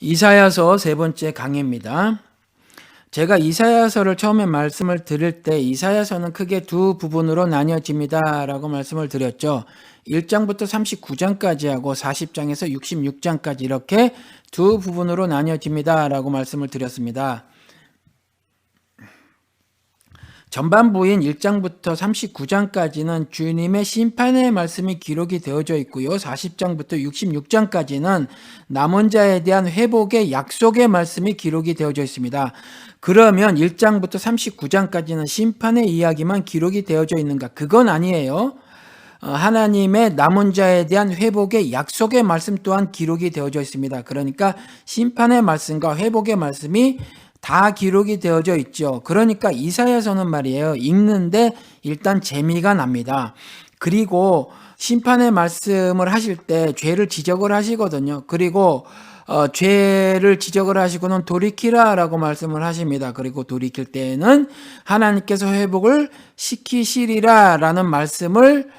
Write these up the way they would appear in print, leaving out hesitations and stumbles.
이사야서 세 번째 강의입니다. 제가 이사야서를 처음에 말씀을 드릴 때 이사야서는 크게 두 부분으로 나뉘어집니다 라고 말씀을 드렸죠. 1장부터 39장까지 하고 40장에서 66장까지 이렇게 두 부분으로 나뉘어집니다 라고 말씀을 드렸습니다. 전반부인 1장부터 39장까지는 주님의 심판의 말씀이 기록이 되어져 있고요. 40장부터 66장까지는 남은 자에 대한 회복의 약속의 말씀이 기록이 되어져 있습니다. 그러면 1장부터 39장까지는 심판의 이야기만 기록이 되어져 있는가? 그건 아니에요. 하나님의 남은 자에 대한 회복의 약속의 말씀 또한 기록이 되어져 있습니다. 그러니까 심판의 말씀과 회복의 말씀이 다 기록이 되어져 있죠. 그러니까 이사야서는 말이에요. 읽는데 일단 재미가 납니다. 그리고 심판의 말씀을 하실 때 죄를 지적을 하시거든요. 그리고 죄를 지적을 하시고는 돌이키라라고 말씀을 하십니다. 그리고 돌이킬 때에는 하나님께서 회복을 시키시리라라는 말씀을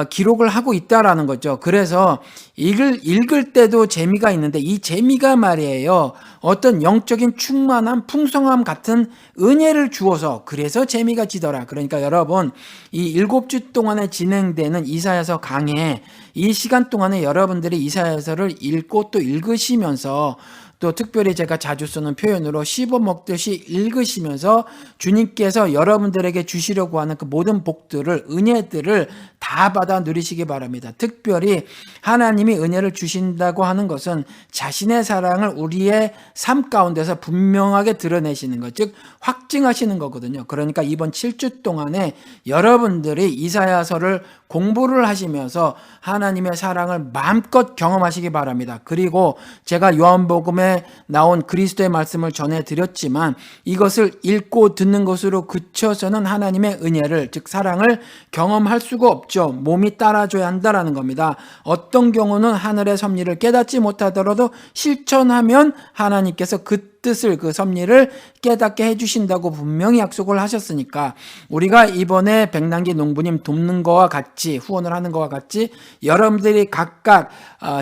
기록을 하고 있다라는 거죠. 그래서 읽을 때도 재미가 있는데 이 재미가 말이에요. 어떤 영적인 충만함, 풍성함 같은 은혜를 주어서 그래서 재미가 지더라. 그러니까 여러분 이 7주 동안에 진행되는 이사야서 강해 이 시간 동안에 여러분들이 이사야서를 읽고 또 읽으시면서 또 특별히 제가 자주 쓰는 표현으로 씹어먹듯이 읽으시면서 주님께서 여러분들에게 주시려고 하는 그 모든 복들을 은혜들을 다 받아 누리시기 바랍니다. 특별히 하나님이 은혜를 주신다고 하는 것은 자신의 사랑을 우리의 삶 가운데서 분명하게 드러내시는 것, 즉 확증하시는 거거든요. 그러니까 이번 7주 동안에 여러분들이 이사야서를 공부를 하시면서 하나님의 사랑을 마음껏 경험하시기 바랍니다. 그리고 제가 요한복음에 나온 그리스도의 말씀을 전해드렸지만 이것을 읽고 듣는 것으로 그쳐서는 하나님의 은혜를 즉 사랑을 경험할 수가 없죠. 몸이 따라줘야 한다라는 겁니다. 어떤 경우는 하늘의 섭리를 깨닫지 못하더라도 실천하면 하나님께서 그 뜻을 그 섭리를 깨닫게 해주신다고 분명히 약속을 하셨으니까 우리가 이번에 백남기 농부님 돕는 거와 같이 후원을 하는 거와 같이 여러분들이 각각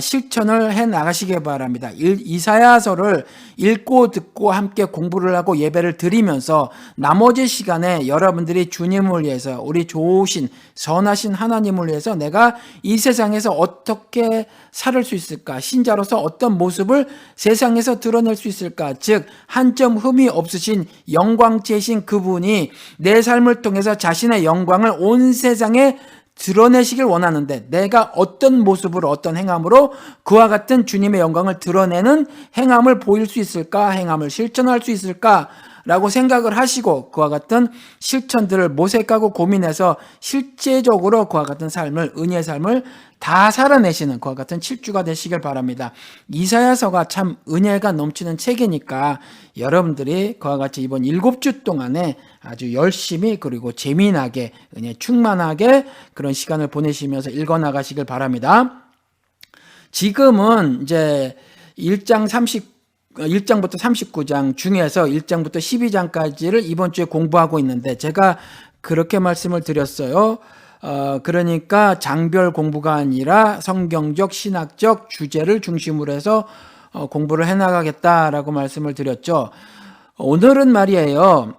실천을 해 나가시기 바랍니다. 이사야서를 읽고 듣고 함께 공부를 하고 예배를 드리면서 나머지 시간에 여러분들이 주님을 위해서 우리 좋으신 선하신 하나님을 위해서 내가 이 세상에서 어떻게 살을 수 있을까? 신자로서 어떤 모습을 세상에서 드러낼 수 있을까? 즉 한 점 흠이 없으신 영광체이신 그분이 내 삶을 통해서 자신의 영광을 온 세상에 드러내시길 원하는데 내가 어떤 모습으로 어떤 행함으로 그와 같은 주님의 영광을 드러내는 행함을 보일 수 있을까? 행함을 실천할 수 있을까? 라고 생각을 하시고 그와 같은 실천들을 모색하고 고민해서 실제적으로 그와 같은 삶을 은혜의 삶을 다 살아내시는 그와 같은 7주가 되시길 바랍니다. 이사야서가 참 은혜가 넘치는 책이니까 여러분들이 그와 같이 이번 7주 동안에 아주 열심히 그리고 재미나게 은혜 충만하게 그런 시간을 보내시면서 읽어나가시길 바랍니다. 지금은 이제 1장부터 39장 중에서 1장부터 12장까지를 이번 주에 공부하고 있는데 제가 그렇게 말씀을 드렸어요. 그러니까 장별 공부가 아니라 성경적 신학적 주제를 중심으로 해서 공부를 해나가겠다라고 말씀을 드렸죠. 오늘은 말이에요.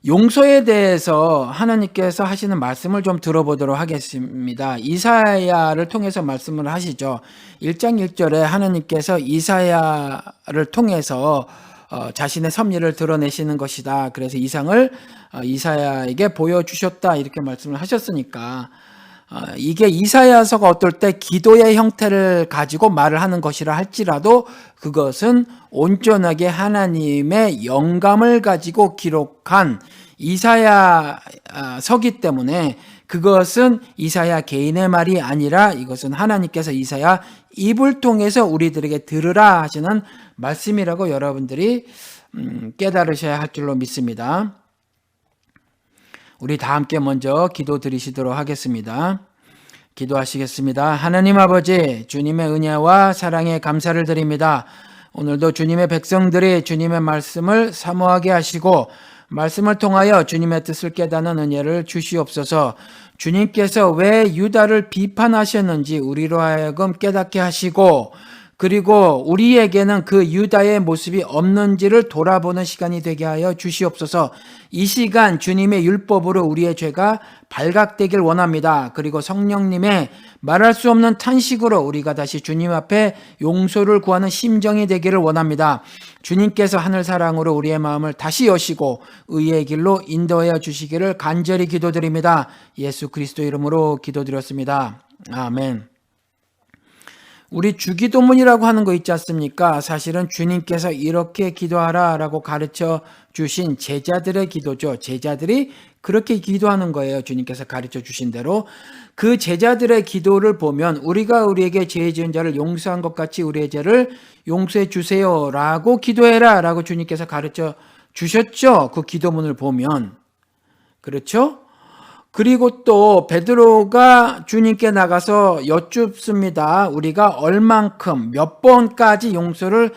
용서에 대해서 하나님께서 하시는 말씀을 좀 들어보도록 하겠습니다. 이사야를 통해서 말씀을 하시죠. 1장 1절에 하나님께서 이사야를 통해서 자신의 섭리를 드러내시는 것이다. 그래서 이상을 이사야에게 보여주셨다. 이렇게 말씀을 하셨으니까 이게 이사야서가 어떨 때 기도의 형태를 가지고 말을 하는 것이라 할지라도 그것은 온전하게 하나님의 영감을 가지고 기록한 이사야서기 때문에 그것은 이사야 개인의 말이 아니라 이것은 하나님께서 이사야 입을 통해서 우리들에게 들으라 하시는 말씀이라고 여러분들이 깨달으셔야 할 줄로 믿습니다. 우리 다 함께 먼저 기도 드리시도록 하겠습니다. 기도하시겠습니다. 하나님 아버지, 주님의 은혜와 사랑에 감사를 드립니다. 오늘도 주님의 백성들이 주님의 말씀을 사모하게 하시고 말씀을 통하여 주님의 뜻을 깨닫는 은혜를 주시옵소서. 주님께서 왜 유다를 비판하셨는지 우리로 하여금 깨닫게 하시고 그리고 우리에게는 그 유다의 모습이 없는지를 돌아보는 시간이 되게 하여 주시옵소서. 이 시간 주님의 율법으로 우리의 죄가 발각되길 원합니다. 그리고 성령님의 말할 수 없는 탄식으로 우리가 다시 주님 앞에 용서를 구하는 심정이 되기를 원합니다. 주님께서 하늘 사랑으로 우리의 마음을 다시 여시고 의의 길로 인도하여 주시기를 간절히 기도드립니다. 예수 그리스도 이름으로 기도드렸습니다. 아멘. 우리 주기도문이라고 하는 거 있지 않습니까? 사실은 주님께서 이렇게 기도하라라고 가르쳐 주신 제자들의 기도죠. 제자들이 그렇게 기도하는 거예요. 주님께서 가르쳐 주신 대로. 그 제자들의 기도를 보면 우리가 우리에게 죄 지은 자를 용서한 것 같이 우리의 죄를 용서해 주세요라고 기도해라라고 주님께서 가르쳐 주셨죠. 그 기도문을 보면. 그렇죠? 그리고 또 베드로가 주님께 나가서 여쭙습니다. 우리가 얼만큼 몇 번까지 용서를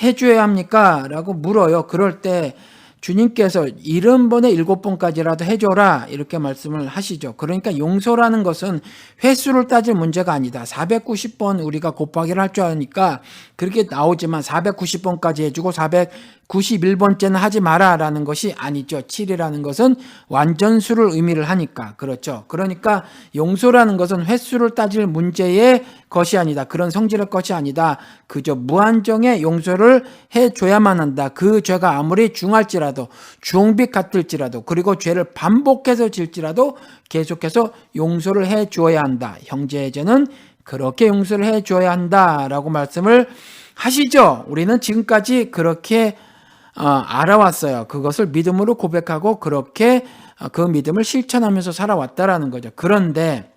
해줘야 합니까? 라고 물어요. 그럴 때 주님께서 70번에 7번까지라도 해줘라 이렇게 말씀을 하시죠. 그러니까 용서라는 것은 횟수를 따질 문제가 아니다. 490번 우리가 곱하기를 할 줄 아니까 그렇게 나오지만 490번까지 해주고 491번째는 하지 마라라는 것이 아니죠. 7이라는 것은 완전수를 의미를 하니까. 그렇죠. 그러니까 용서라는 것은 횟수를 따질 문제의 것이 아니다. 그런 성질의 것이 아니다. 그저 무한정의 용서를 해줘야만 한다. 그 죄가 아무리 중할지라도 주홍빛 같을지라도 그리고 죄를 반복해서 질지라도 계속해서 용서를 해줘야 한다. 형제의 죄는 그렇게 용서를 해줘야 한다라고 말씀을 하시죠. 우리는 지금까지 그렇게 알아왔어요. 그것을 믿음으로 고백하고 그렇게 그 믿음을 실천하면서 살아왔다라는 거죠. 그런데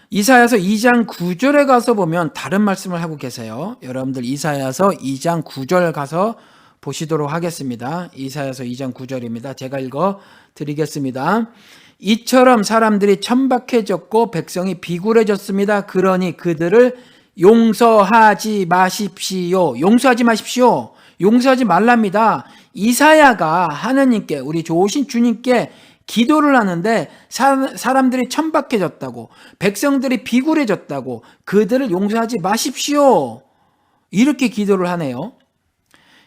이사야서 2장 9절에 가서 보면 다른 말씀을 하고 계세요. 여러분들 이사야서 2장 9절 가서 보시도록 하겠습니다. 이사야서 2장 9절입니다. 제가 읽어 드리겠습니다. 이처럼 사람들이 천박해졌고 백성이 비굴해졌습니다. 그러니 그들을 용서하지 마십시오. 용서하지 마십시오. 용서하지 말랍니다. 이사야가 하느님께 우리 좋으신 주님께 기도를 하는데 사람들이 천박해졌다고 백성들이 비굴해졌다고 그들을 용서하지 마십시오. 이렇게 기도를 하네요.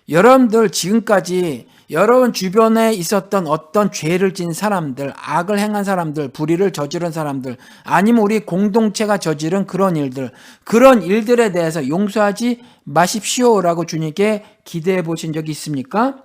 여러분들 지금까지 여러분 주변에 있었던 어떤 죄를 진 사람들, 악을 행한 사람들, 불의를 저지른 사람들, 아니면 우리 공동체가 저지른 그런 일들에 대해서 용서하지 마십시오라고 주님께 기도해 보신 적이 있습니까?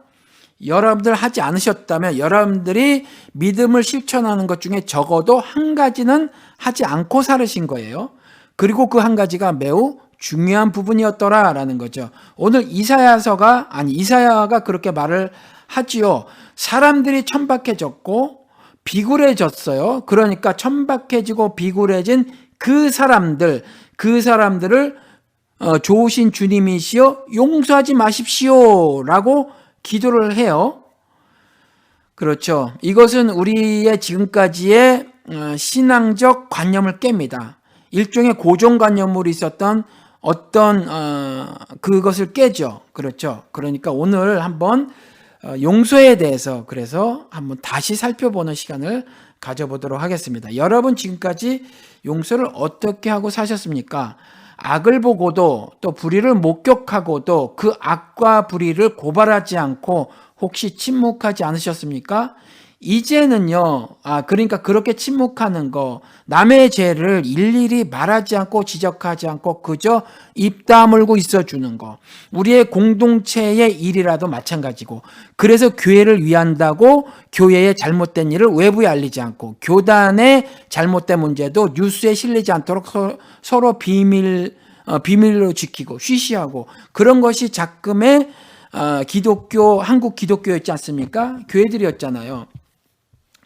여러분들 하지 않으셨다면 여러분들이 믿음을 실천하는 것 중에 적어도 한 가지는 하지 않고 살으신 거예요. 그리고 그 한 가지가 매우 중요한 부분이었더라라는 거죠. 오늘 이사야가 그렇게 말을 하지요. 사람들이 천박해졌고 비굴해졌어요. 그러니까 천박해지고 비굴해진 그 사람들을 좋으신 주님이시여 용서하지 마십시오라고 기도를 해요. 그렇죠. 이것은 우리의 지금까지의 신앙적 관념을 깹니다. 일종의 고정관념으로 있었던 어떤 그것을 깨죠. 그렇죠. 그러니까 오늘 한번 용서에 대해서 그래서 한번 다시 살펴보는 시간을 가져보도록 하겠습니다. 여러분 지금까지 용서를 어떻게 하고 사셨습니까? 악을 보고도 또 불의를 목격하고도 그 악과 불의를 고발하지 않고 혹시 침묵하지 않으셨습니까? 이제는요, 그러니까 그렇게 침묵하는 거, 남의 죄를 일일이 말하지 않고 지적하지 않고 그저 입 다물고 있어주는 거, 우리의 공동체의 일이라도 마찬가지고, 그래서 교회를 위한다고 교회의 잘못된 일을 외부에 알리지 않고, 교단의 잘못된 문제도 뉴스에 실리지 않도록 서로 비밀로 지키고, 쉬쉬하고, 그런 것이 작금의 한국 기독교였지 않습니까? 교회들이었잖아요.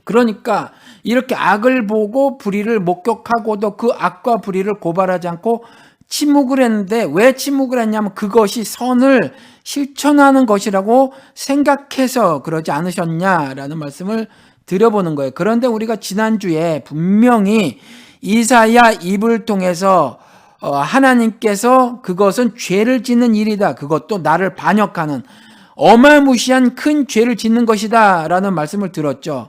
그러니까 이렇게 악을 보고 불의를 목격하고도 그 악과 불의를 고발하지 않고 침묵을 했는데 왜 침묵을 했냐면 그것이 선을 실천하는 것이라고 생각해서 그러지 않으셨냐라는 말씀을 드려보는 거예요. 그런데 우리가 지난주에 분명히 이사야 입을 통해서 하나님께서 그것은 죄를 짓는 일이다. 그것도 나를 반역하는 어마무시한 큰 죄를 짓는 것이다 라는 말씀을 들었죠.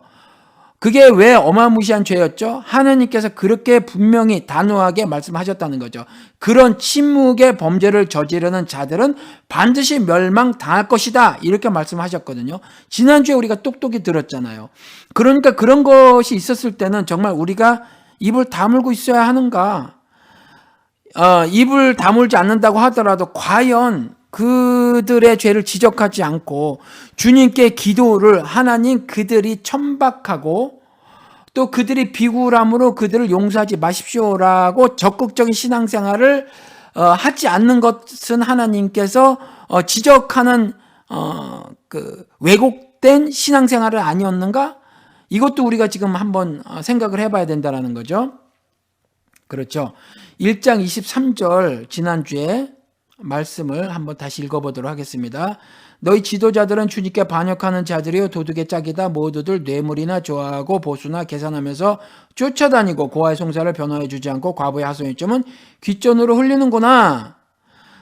그게 왜 어마무시한 죄였죠? 하나님께서 그렇게 분명히 단호하게 말씀하셨다는 거죠. 그런 침묵의 범죄를 저지르는 자들은 반드시 멸망당할 것이다. 이렇게 말씀하셨거든요. 지난주에 우리가 똑똑히 들었잖아요. 그러니까 그런 것이 있었을 때는 정말 우리가 입을 다물고 있어야 하는가? 입을 다물지 않는다고 하더라도 과연 그들의 죄를 지적하지 않고 주님께 기도를 하나님 그들이 천박하고 또 그들이 비굴함으로 그들을 용서하지 마십시오라고 적극적인 신앙생활을 하지 않는 것은 하나님께서 지적하는 그 왜곡된 신앙생활은 아니었는가? 이것도 우리가 지금 한번 생각을 해봐야 된다는 거죠. 그렇죠. 1장 23절 지난주에 말씀을 한번 다시 읽어보도록 하겠습니다. 너희 지도자들은 주님께 반역하는 자들이요 도둑의 짝이다. 모두들 뇌물이나 좋아하고 보수나 계산하면서 쫓아다니고 고아의 송사를 변호해 주지 않고 과부의 하소연의 점은 귓전으로 흘리는구나.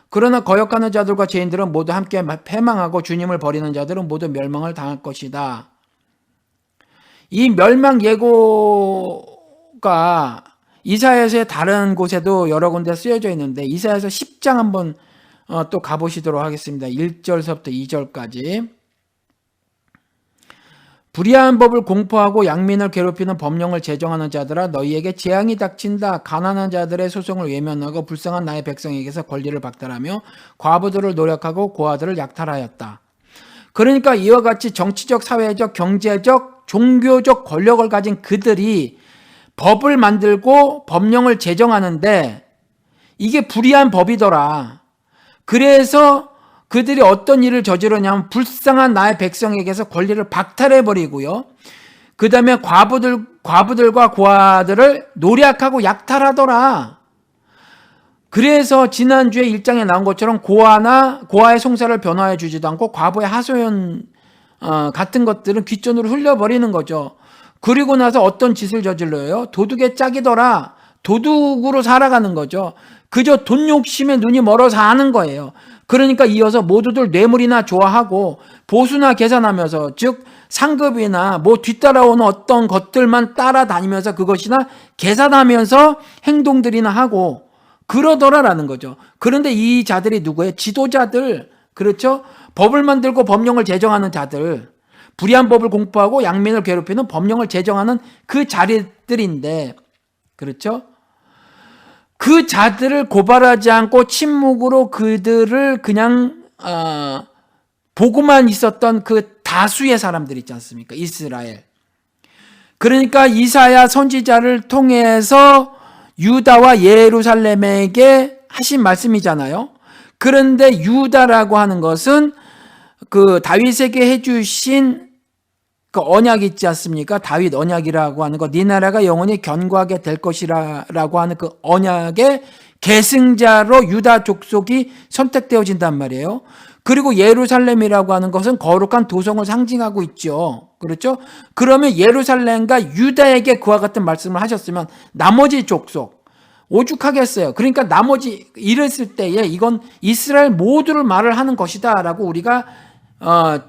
그러나 거역하는 자들과 죄인들은 모두 함께 패망하고 주님을 버리는 자들은 모두 멸망을 당할 것이다. 이 멸망 예고가 이사야서의 다른 곳에도 여러 군데 쓰여져 있는데 이사야서 10장 한번 또 가보시도록 하겠습니다. 1절서부터 2절까지. 불의한 법을 공포하고 양민을 괴롭히는 법령을 제정하는 자들아 너희에게 재앙이 닥친다. 가난한 자들의 소송을 외면하고 불쌍한 나의 백성에게서 권리를 박탈하며 과부들을 노력하고 고아들을 약탈하였다. 그러니까 이와 같이 정치적, 사회적, 경제적, 종교적 권력을 가진 그들이 법을 만들고 법령을 제정하는데 이게 불의한 법이더라. 그래서 그들이 어떤 일을 저지르냐면 불쌍한 나의 백성에게서 권리를 박탈해버리고요. 그 다음에 과부들과 고아들을 노략하고 약탈하더라. 그래서 지난주에 1장에 나온 것처럼 고아의 송사를 변화해 주지도 않고 과부의 하소연 같은 것들은 귓전으로 흘려버리는 거죠. 그리고 나서 어떤 짓을 저질러요? 도둑의 짝이더라. 도둑으로 살아가는 거죠. 그저 돈 욕심에 눈이 멀어서 하는 거예요. 그러니까 이어서 모두들 뇌물이나 좋아하고 보수나 계산하면서 즉 상급이나 뭐 뒤따라오는 어떤 것들만 따라다니면서 그것이나 계산하면서 행동들이나 하고 그러더라라는 거죠. 그런데 이 자들이 누구예요? 지도자들. 그렇죠? 법을 만들고 법령을 제정하는 자들. 불의한 법을 공포하고 양민을 괴롭히는 법령을 제정하는 그 자리들인데 그렇죠? 그 자들을 고발하지 않고 침묵으로 그들을 그냥 보고만 있었던 그 다수의 사람들 있지 않습니까? 이스라엘. 그러니까 이사야 선지자를 통해서 유다와 예루살렘에게 하신 말씀이잖아요. 그런데 유다라고 하는 것은 그 다윗에게 해주신 그 언약 있지 않습니까? 다윗 언약이라고 하는 거, 네 나라가 영원히 견고하게 될 것이라고 하는 그 언약의 계승자로 유다 족속이 선택되어진단 말이에요. 그리고 예루살렘이라고 하는 것은 거룩한 도성을 상징하고 있죠. 그렇죠? 그러면 예루살렘과 유다에게 그와 같은 말씀을 하셨으면 나머지 족속 오죽하겠어요. 그러니까 나머지 이랬을 때에 이건 이스라엘 모두를 말을 하는 것이다 라고 우리가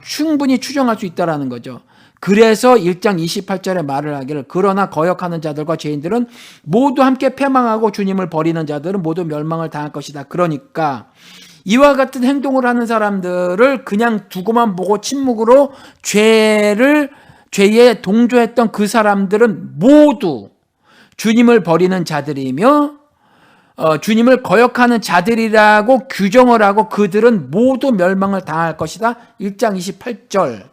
충분히 추정할 수 있다는 거죠. 그래서 1장 28절에 말을 하기를 그러나 거역하는 자들과 죄인들은 모두 함께 패망하고 주님을 버리는 자들은 모두 멸망을 당할 것이다. 그러니까 이와 같은 행동을 하는 사람들을 그냥 두고만 보고 침묵으로 죄에 동조했던 그 사람들은 모두 주님을 버리는 자들이며 주님을 거역하는 자들이라고 규정을 하고 그들은 모두 멸망을 당할 것이다. 1장 28절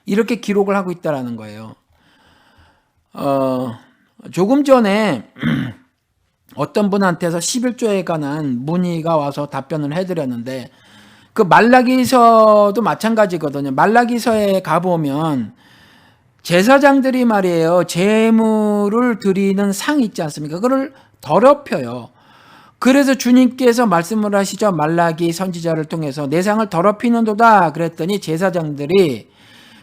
이렇게 기록을 하고 있다는 거예요. 조금 전에 어떤 분한테서 11조에 관한 문의가 와서 답변을 해드렸는데 그 말라기서도 마찬가지거든요. 말라기서에 가보면 제사장들이 말이에요. 제물을 드리는 상 있지 않습니까? 그걸 더럽혀요. 그래서 주님께서 말씀을 하시죠. 말라기 선지자를 통해서 내 상을 더럽히는도다 그랬더니 제사장들이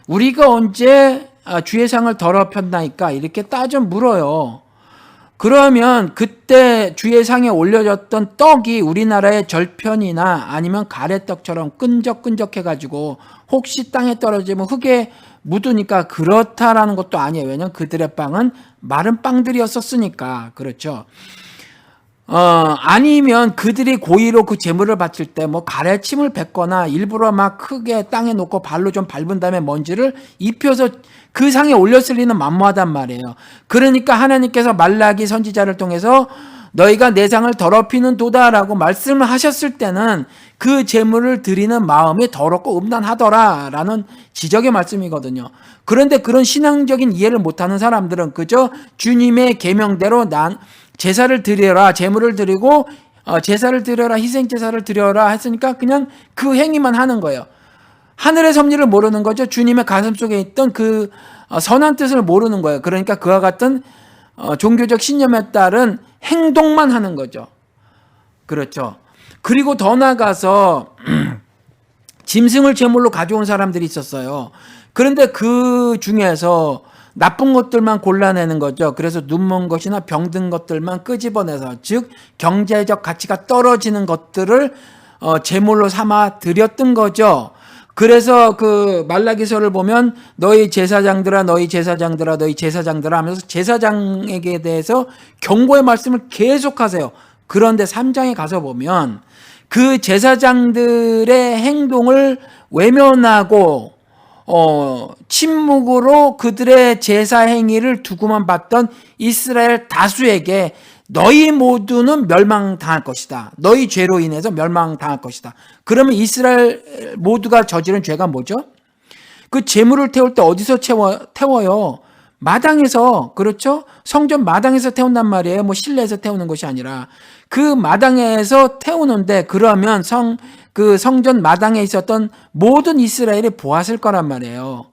우리가 언제 주의 상을 더럽혔나이까 이렇게 따져 물어요. 그러면 그때 주의 상에 올려졌던 떡이 우리나라의 절편이나 아니면 가래떡처럼 끈적끈적해가지고 혹시 땅에 떨어지면 흙에 묻으니까 그렇다라는 것도 아니에요. 왜냐하면 그들의 빵은 마른 빵들이었었으니까. 그렇죠. 아니면 그들이 고의로 그 제물을 바칠 때 뭐 가래침을 뱉거나 일부러 막 크게 땅에 놓고 발로 좀 밟은 다음에 먼지를 입혀서 그 상에 올렸을 리는 만무하단 말이에요. 그러니까 하나님께서 말라기 선지자를 통해서 너희가 내 상을 더럽히는 도다라고 말씀을 하셨을 때는 그 제물을 드리는 마음이 더럽고 음란하더라라는 지적의 말씀이거든요. 그런데 그런 신앙적인 이해를 못하는 사람들은 그저 주님의 계명대로 난 제사를 드려라, 제물을 드리고 제사를 드려라, 희생 제사를 드려라 했으니까 그냥 그 행위만 하는 거예요. 하늘의 섭리를 모르는 거죠. 주님의 가슴 속에 있던 그 선한 뜻을 모르는 거예요. 그러니까 그와 같은 종교적 신념에 따른 행동만 하는 거죠. 그렇죠. 그리고 더 나아가서 짐승을 제물로 가져온 사람들이 있었어요. 그런데 그 중에서 나쁜 것들만 골라내는 거죠. 그래서 눈먼 것이나 병든 것들만 끄집어내서, 즉 경제적 가치가 떨어지는 것들을 제물로 삼아 드렸던 거죠. 그래서 그 말라기서를 보면 너희 제사장들아, 너희 제사장들아, 너희 제사장들아 하면서 제사장에게 대해서 경고의 말씀을 계속하세요. 그런데 3장에 가서 보면 그 제사장들의 행동을 외면하고 침묵으로 그들의 제사 행위를 두고만 봤던 이스라엘 다수에게 너희 모두는 멸망당할 것이다. 너희 죄로 인해서 멸망당할 것이다. 그러면 이스라엘 모두가 저지른 죄가 뭐죠? 그 제물을 태울 때 어디서 태워요? 마당에서. 그렇죠? 성전 마당에서 태운단 말이에요. 뭐 실내에서 태우는 것이 아니라 그 마당에서 태우는데, 그러면 그 성전 마당에 있었던 모든 이스라엘이 보았을 거란 말이에요.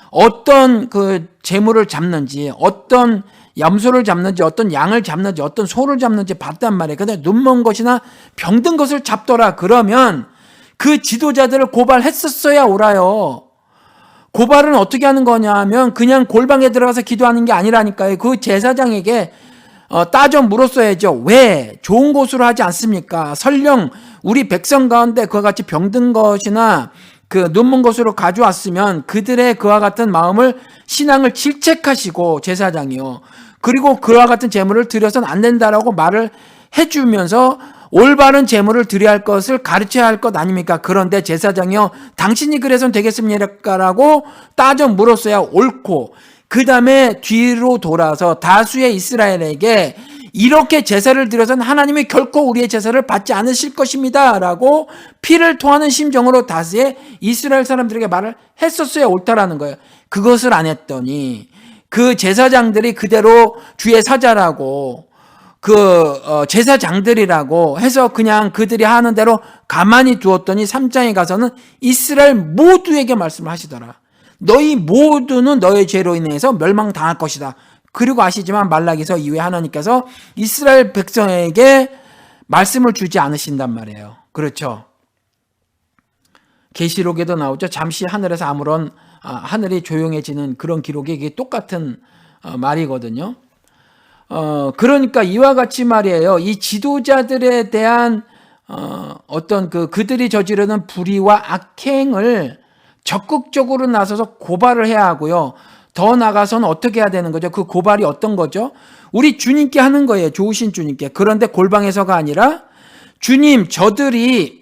어떤 그 제물을 잡는지, 어떤 염소를 잡는지, 어떤 양을 잡는지, 어떤 소를 잡는지 봤단 말이에요. 근데 눈먼 것이나 병든 것을 잡더라. 그러면 그 지도자들을 고발했었어야 옳아요. 고발은 어떻게 하는 거냐면 그냥 골방에 들어가서 기도하는 게 아니라니까요. 그 제사장에게 따져 물었어야죠. 왜 좋은 곳으로 하지 않습니까? 설령 우리 백성 가운데 그와 같이 병든 것이나 그 눈먼 것으로 가져왔으면 그들의 그와 같은 마음을, 신앙을 질책하시고, 제사장이요, 그리고 그와 같은 제물을 드려서는 안 된다라고 말을 해주면서 올바른 제물을 드려야 할 것을 가르쳐야 할 것 아닙니까? 그런데 제사장이요, 당신이 그래서는 되겠습니까라고 따져 물었어야 옳고, 그 다음에 뒤로 돌아서 다수의 이스라엘에게 이렇게 제사를 드려서는 하나님이 결코 우리의 제사를 받지 않으실 것입니다 라고 피를 토하는 심정으로 다수의 이스라엘 사람들에게 말을 했었어야 옳다라는 거예요. 그것을 안 했더니 그 제사장들이 그대로 주의 사자라고 제사장들이라고 해서 그냥 그들이 하는 대로 가만히 두었더니 3장에 가서는 이스라엘 모두에게 말씀을 하시더라. 너희 모두는 너의 죄로 인해서 멸망당할 것이다. 그리고 아시지만 말라기서 이후에 하나님께서 이스라엘 백성에게 말씀을 주지 않으신단 말이에요. 그렇죠. 계시록에도 나오죠. 잠시 하늘에서 하늘이 조용해지는 그런 기록이 이게 똑같은 말이거든요. 그러니까 이와 같이 말이에요. 이 지도자들에 대한 어떤 그들이 저지르는 불의와 악행을 적극적으로 나서서 고발을 해야 하고요. 더 나가서는 어떻게 해야 되는 거죠? 그 고발이 어떤 거죠? 우리 주님께 하는 거예요. 좋으신 주님께. 그런데 골방에서가 아니라 주님, 저들이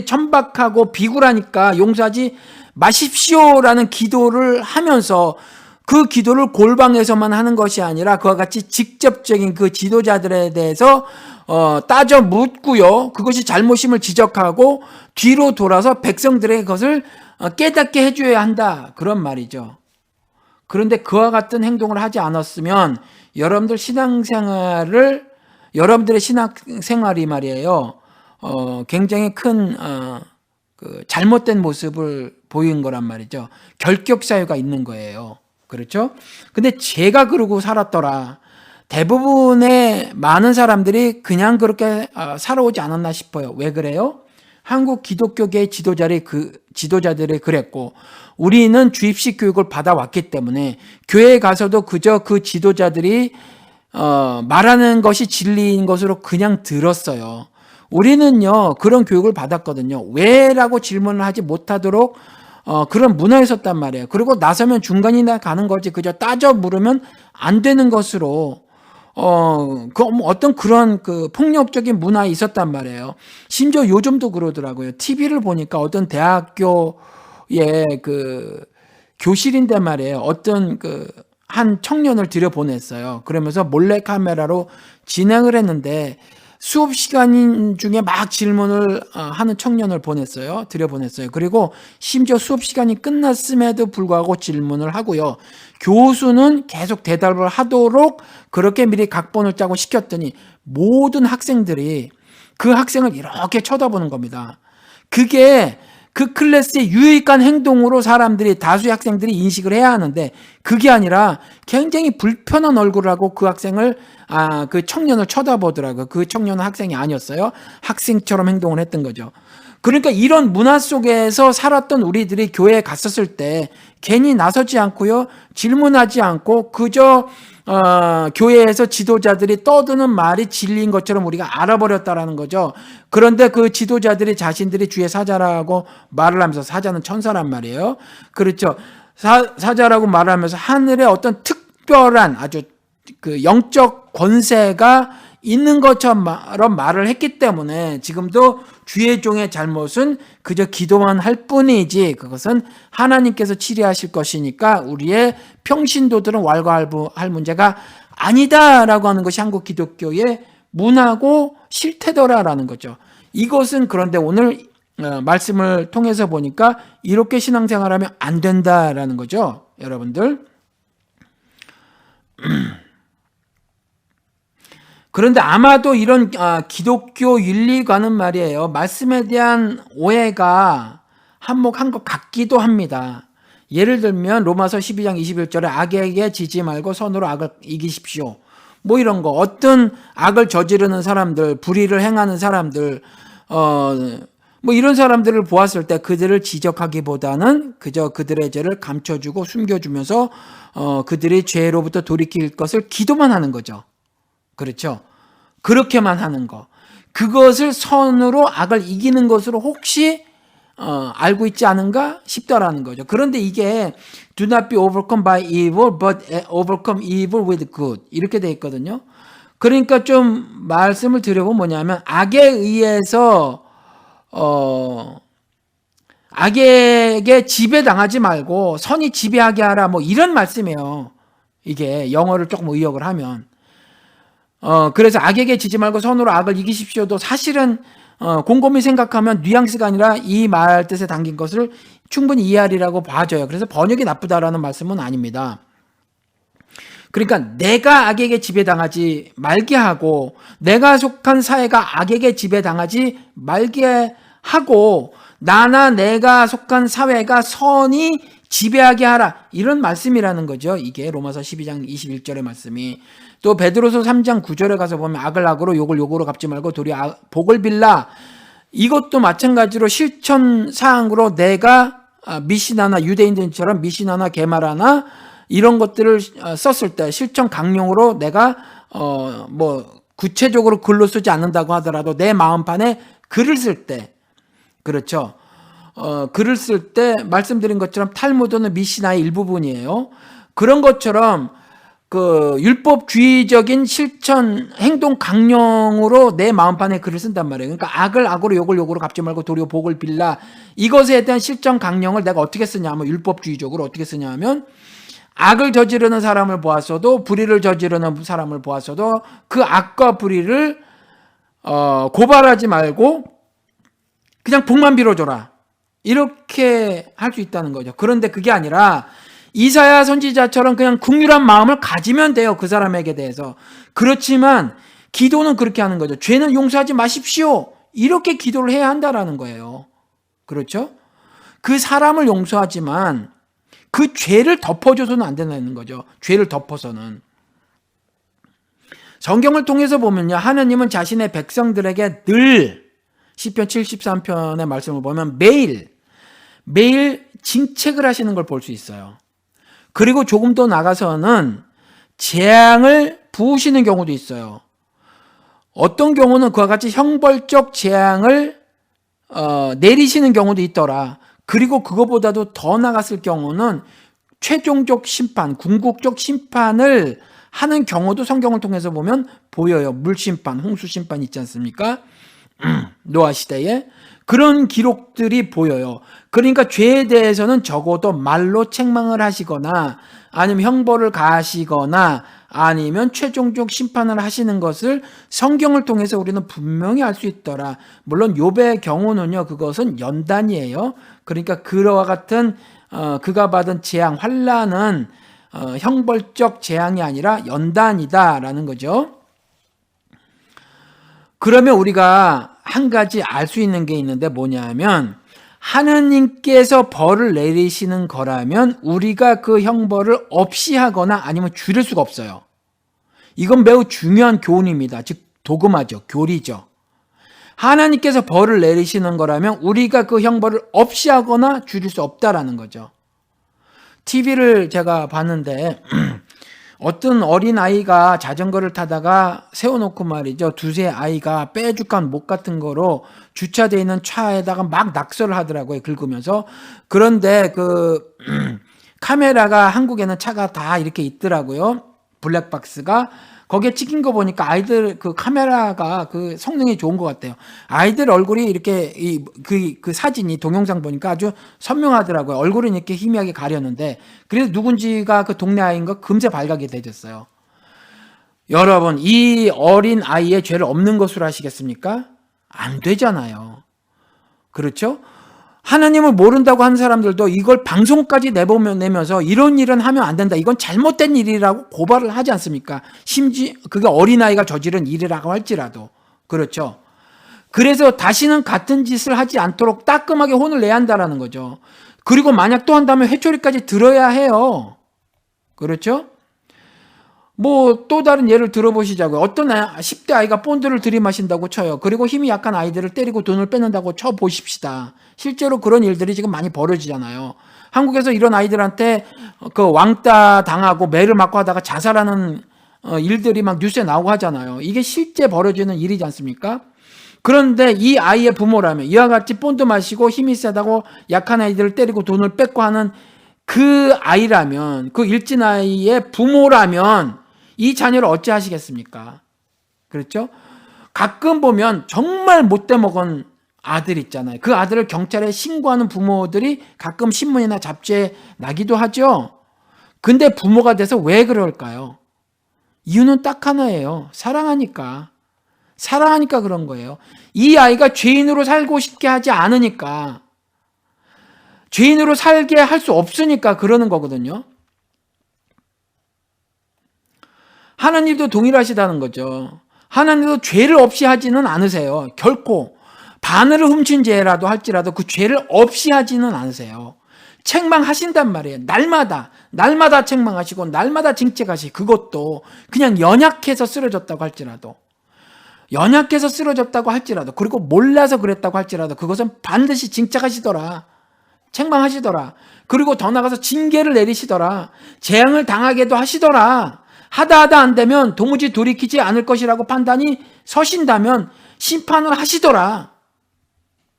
천박하고 비굴하니까 용서하지 마십시오라는 기도를 하면서 그 기도를 골방에서만 하는 것이 아니라 그와 같이 직접적인 그 지도자들에 대해서 따져 묻고요. 그것이 잘못임을 지적하고 뒤로 돌아서 백성들에게 그것을 깨닫게 해줘야 한다. 그런 말이죠. 그런데 그와 같은 행동을 하지 않았으면 여러분들의 신앙생활이 말이에요. 굉장히 큰 잘못된 모습을 보인 거란 말이죠. 결격 사유가 있는 거예요. 그렇죠? 근데 제가 그러고 살았더라. 대부분의 많은 사람들이 그냥 그렇게 살아오지 않았나 싶어요. 왜 그래요? 한국 기독교계의 지도자들이 그랬고, 우리는 주입식 교육을 받아왔기 때문에 교회에 가서도 그저 그 지도자들이 말하는 것이 진리인 것으로 그냥 들었어요. 우리는요, 그런 교육을 받았거든요. 왜라고 질문을 하지 못하도록 그런 문화에 섰단 말이에요. 그리고 나서면 중간이나 가는 거지 그저 따져 물으면 안 되는 것으로 어떤 그런 그 폭력적인 문화에 있었단 말이에요. 심지어 요즘도 그러더라고요. TV를 보니까 어떤 대학교의 그 교실인데 말이에요. 어떤 그 한 청년을 들여보냈어요. 그러면서 몰래 카메라로 진행을 했는데 수업 시간 중에 막 질문을 하는 청년을 들여보냈어요. 그리고 심지어 수업 시간이 끝났음에도 불구하고 질문을 하고요. 교수는 계속 대답을 하도록 그렇게 미리 각본을 짜고 시켰더니 모든 학생들이 그 학생을 이렇게 쳐다보는 겁니다. 그게 그 클래스의 유익한 행동으로 다수의 학생들이 인식을 해야 하는데 그게 아니라 굉장히 불편한 얼굴을 하고 그 그 청년을 쳐다보더라고요. 그 청년은 학생이 아니었어요. 학생처럼 행동을 했던 거죠. 그러니까 이런 문화 속에서 살았던 우리들이 교회에 갔었을 때 괜히 나서지 않고요. 질문하지 않고 그저 교회에서 지도자들이 떠드는 말이 진리인 것처럼 우리가 알아버렸다라는 거죠. 그런데 그 지도자들이 자신들이 주의 사자라고 말을 하면서 사자는 천사란 말이에요. 그렇죠. 사자라고 말을 하면서 하늘에 어떤 특별한 아주 그 영적 권세가 있는 것처럼 말을 했기 때문에 지금도 주의 종의 잘못은 그저 기도만 할 뿐이지 그것은 하나님께서 치리하실 것이니까 우리의 평신도들은 왈가왈부할 문제가 아니다라고 하는 것이 한국 기독교의 문화고 실태더라라는 거죠. 이것은 그런데 오늘 말씀을 통해서 보니까 이렇게 신앙생활하면 안 된다라는 거죠. 여러분들. 그런데 아마도 이런 기독교 윤리관은 말이에요. 말씀에 대한 오해가 한몫한 것 같기도 합니다. 예를 들면 로마서 12장 21절에 악에게 지지 말고 선으로 악을 이기십시오. 뭐 이런 거. 어떤 악을 저지르는 사람들, 불의를 행하는 사람들, 뭐 이런 사람들을 보았을 때 그들을 지적하기보다는 그저 그들의 죄를 감춰주고 숨겨주면서 그들이 죄로부터 돌이킬 것을 기도만 하는 거죠. 그렇죠. 그렇게만 하는 거. 그것을 선으로 악을 이기는 것으로 혹시 알고 있지 않은가 싶다라는 거죠. 그런데 이게 do not be overcome by evil but overcome evil with good 이렇게 돼 있거든요. 그러니까 좀 말씀을 드려보면 뭐냐면 악에 의해서 악에게 지배당하지 말고 선이 지배하게 하라 뭐 이런 말씀이에요. 이게 영어를 조금 의역을 하면 그래서 악에게 지지 말고 선으로 악을 이기십시오도 사실은 곰곰이 생각하면 뉘앙스가 아니라 이 말 뜻에 담긴 것을 충분히 이해하리라고 봐져요. 그래서 번역이 나쁘다라는 말씀은 아닙니다. 그러니까 내가 악에게 지배당하지 말게 하고 내가 속한 사회가 악에게 지배당하지 말게 하고 나나 내가 속한 사회가 선이 지배하게 하라 이런 말씀이라는 거죠. 이게 로마서 12장 21절의 말씀이. 또 베드로서 3장 9절에 가서 보면 악을 악으로 욕을 욕으로 갚지 말고 도리어 복을 빌라. 이것도 마찬가지로 실천 사항으로 내가 미시나나 유대인들처럼 미시나나 게마라나 이런 것들을 썼을 때 실천 강령으로 내가 뭐 구체적으로 글로 쓰지 않는다고 하더라도 내 마음판에 글을 쓸 때 그렇죠. 글을 쓸 때 말씀드린 것처럼 탈무드는 미시나의 일부분이에요. 그런 것처럼 그 율법주의적인 실천 행동 강령으로 내 마음판에 글을 쓴단 말이에요. 그러니까 악을 악으로 욕을 욕으로 갚지 말고 도리어 복을 빌라. 이것에 대한 실천 강령을 내가 어떻게 쓰냐면 율법주의적으로 어떻게 쓰냐면 악을 저지르는 사람을 보았어도 불의를 저지르는 사람을 보았어도 그 악과 불의를 고발하지 말고 그냥 복만 빌어줘라. 이렇게 할 수 있다는 거죠. 그런데 그게 아니라 이사야 선지자처럼 그냥 긍휼한 마음을 가지면 돼요. 그 사람에게 대해서. 그렇지만 기도는 그렇게 하는 거죠. 죄는 용서하지 마십시오. 이렇게 기도를 해야 한다라는 거예요. 그렇죠? 그 사람을 용서하지만 그 죄를 덮어줘서는 안 된다는 거죠. 죄를 덮어서는. 성경을 통해서 보면요. 하나님은 자신의 백성들에게 늘 시편 73편의 말씀을 보면 매일 징책을 하시는 걸 볼 수 있어요. 그리고 조금 더 나가서는 재앙을 부으시는 경우도 있어요. 어떤 경우는 그와 같이 형벌적 재앙을 내리시는 경우도 있더라. 그리고 그거보다도 더 나갔을 경우는 최종적 심판, 궁극적 심판을 하는 경우도 성경을 통해서 보면 보여요. 물심판, 홍수심판 있지 않습니까? 노아 시대에 그런 기록들이 보여요. 그러니까 죄에 대해서는 적어도 말로 책망을 하시거나 아니면 형벌을 가하시거나 아니면 최종적 심판을 하시는 것을 성경을 통해서 우리는 분명히 알 수 있더라. 물론 욥의 경우는요, 그것은 연단이에요. 그러니까 그와 같은 그가 받은 재앙, 환난은 형벌적 재앙이 아니라 연단이다라는 거죠. 그러면 우리가 한 가지 알 수 있는 게 있는데 뭐냐면 하느님께서 벌을 내리시는 거라면 우리가 그 형벌을 없이 하거나 아니면 줄일 수가 없어요. 이건 매우 중요한 교훈입니다. 즉 도그마죠. 교리죠. 하나님께서 벌을 내리시는 거라면 우리가 그 형벌을 없이 하거나 줄일 수 없다라는 거죠. TV를 제가 봤는데 어떤 어린아이가 자전거를 타다가 세워놓고 말이죠. 두세 아이가 빼죽한 목 같은 거로 주차되어 있는 차에다가 막 낙서를 하더라고요. 긁으면서. 그런데 그 카메라가 한국에는 차가 다 이렇게 있더라고요. 블랙박스가. 거기에 찍힌 거 보니까 아이들 그 카메라가 그 성능이 좋은 것 같아요. 아이들 얼굴이 이렇게 그 사진이 동영상 보니까 아주 선명하더라고요. 얼굴은 이렇게 희미하게 가렸는데 그래서 누군지가 그 동네 아이인 거 금세 발각이 되졌어요. 여러분, 이 어린 아이의 죄를 없는 것으로 하시겠습니까? 안 되잖아요. 그렇죠? 하나님을 모른다고 하는 사람들도 이걸 방송까지 내면서 이런 일은 하면 안 된다. 이건 잘못된 일이라고 고발을 하지 않습니까? 심지어 그게 어린아이가 저지른 일이라고 할지라도. 그렇죠. 그래서 다시는 같은 짓을 하지 않도록 따끔하게 혼을 내야 한다는 거죠. 그리고 만약 또 한다면 회초리까지 들어야 해요. 그렇죠? 뭐 또 다른 예를 들어보시자고요. 어떤 10대 아이가 본드를 들이마신다고 쳐요. 그리고 힘이 약한 아이들을 때리고 돈을 뺏는다고 쳐보십시다. 실제로 그런 일들이 지금 많이 벌어지잖아요. 한국에서 이런 아이들한테 그 왕따 당하고 매를 맞고 하다가 자살하는 일들이 막 뉴스에 나오고 하잖아요. 이게 실제 벌어지는 일이지 않습니까? 그런데 이 아이의 부모라면 이와 같이 본드 마시고 힘이 세다고 약한 아이들을 때리고 돈을 뺏고 하는 그 아이라면, 그 일진 아이의 부모라면 이 자녀를 어찌 하시겠습니까? 그렇죠? 가끔 보면 정말 못돼 먹은 아들 있잖아요. 그 아들을 경찰에 신고하는 부모들이 가끔 신문이나 잡지에 나기도 하죠. 근데 부모가 돼서 왜 그럴까요? 이유는 딱 하나예요. 사랑하니까. 사랑하니까 그런 거예요. 이 아이가 죄인으로 살고 싶게 하지 않으니까, 죄인으로 살게 할 수 없으니까 그러는 거거든요. 하나님도 동일하시다는 거죠. 하나님도 죄를 없이 하지는 않으세요. 결코 바늘을 훔친 죄라도 할지라도 그 죄를 없이 하지는 않으세요. 책망하신단 말이에요. 날마다 책망하시고 날마다 징책하시고, 그것도 그냥 연약해서 쓰러졌다고 할지라도, 그리고 몰라서 그랬다고 할지라도 그것은 반드시 징책하시더라. 책망하시더라. 그리고 더 나아가서 징계를 내리시더라. 재앙을 당하게도 하시더라. 하다 안 되면 도무지 돌이키지 않을 것이라고 판단이 서신다면 심판을 하시더라.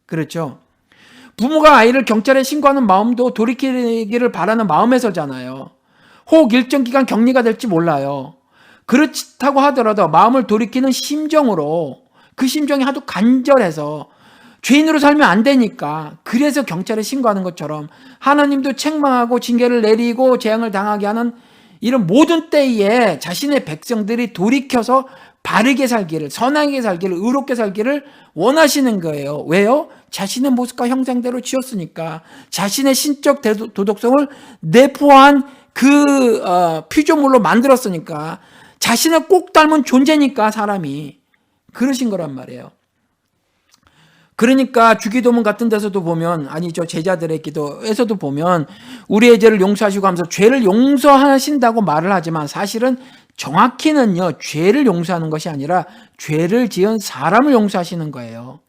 그렇죠? 부모가 아이를 경찰에 신고하는 마음도 돌이키기를 바라는 마음에서잖아요. 혹 일정 기간 격리가 될지 몰라요. 그렇다고 하더라도 마음을 돌이키는 심정으로, 그 심정이 하도 간절해서 죄인으로 살면 안 되니까 그래서 경찰에 신고하는 것처럼 하나님도 책망하고 징계를 내리고 재앙을 당하게 하는 이런 모든 때에 자신의 백성들이 돌이켜서 바르게 살기를, 선하게 살기를, 의롭게 살기를 원하시는 거예요. 왜요? 자신의 모습과 형상대로 지었으니까. 자신의 신적 도덕성을 내포한 그 피조물로 만들었으니까. 자신을 꼭 닮은 존재니까 사람이. 그러신 거란 말이에요. 그러니까 주기도문 같은 데서도 보면, 아니죠, 제자들의 기도에서도 보면 우리의 죄를 용서하시고 하면서 죄를 용서하신다고 말을 하지만 사실은 정확히는요, 죄를 용서하는 것이 아니라 죄를 지은 사람을 용서하시는 거예요.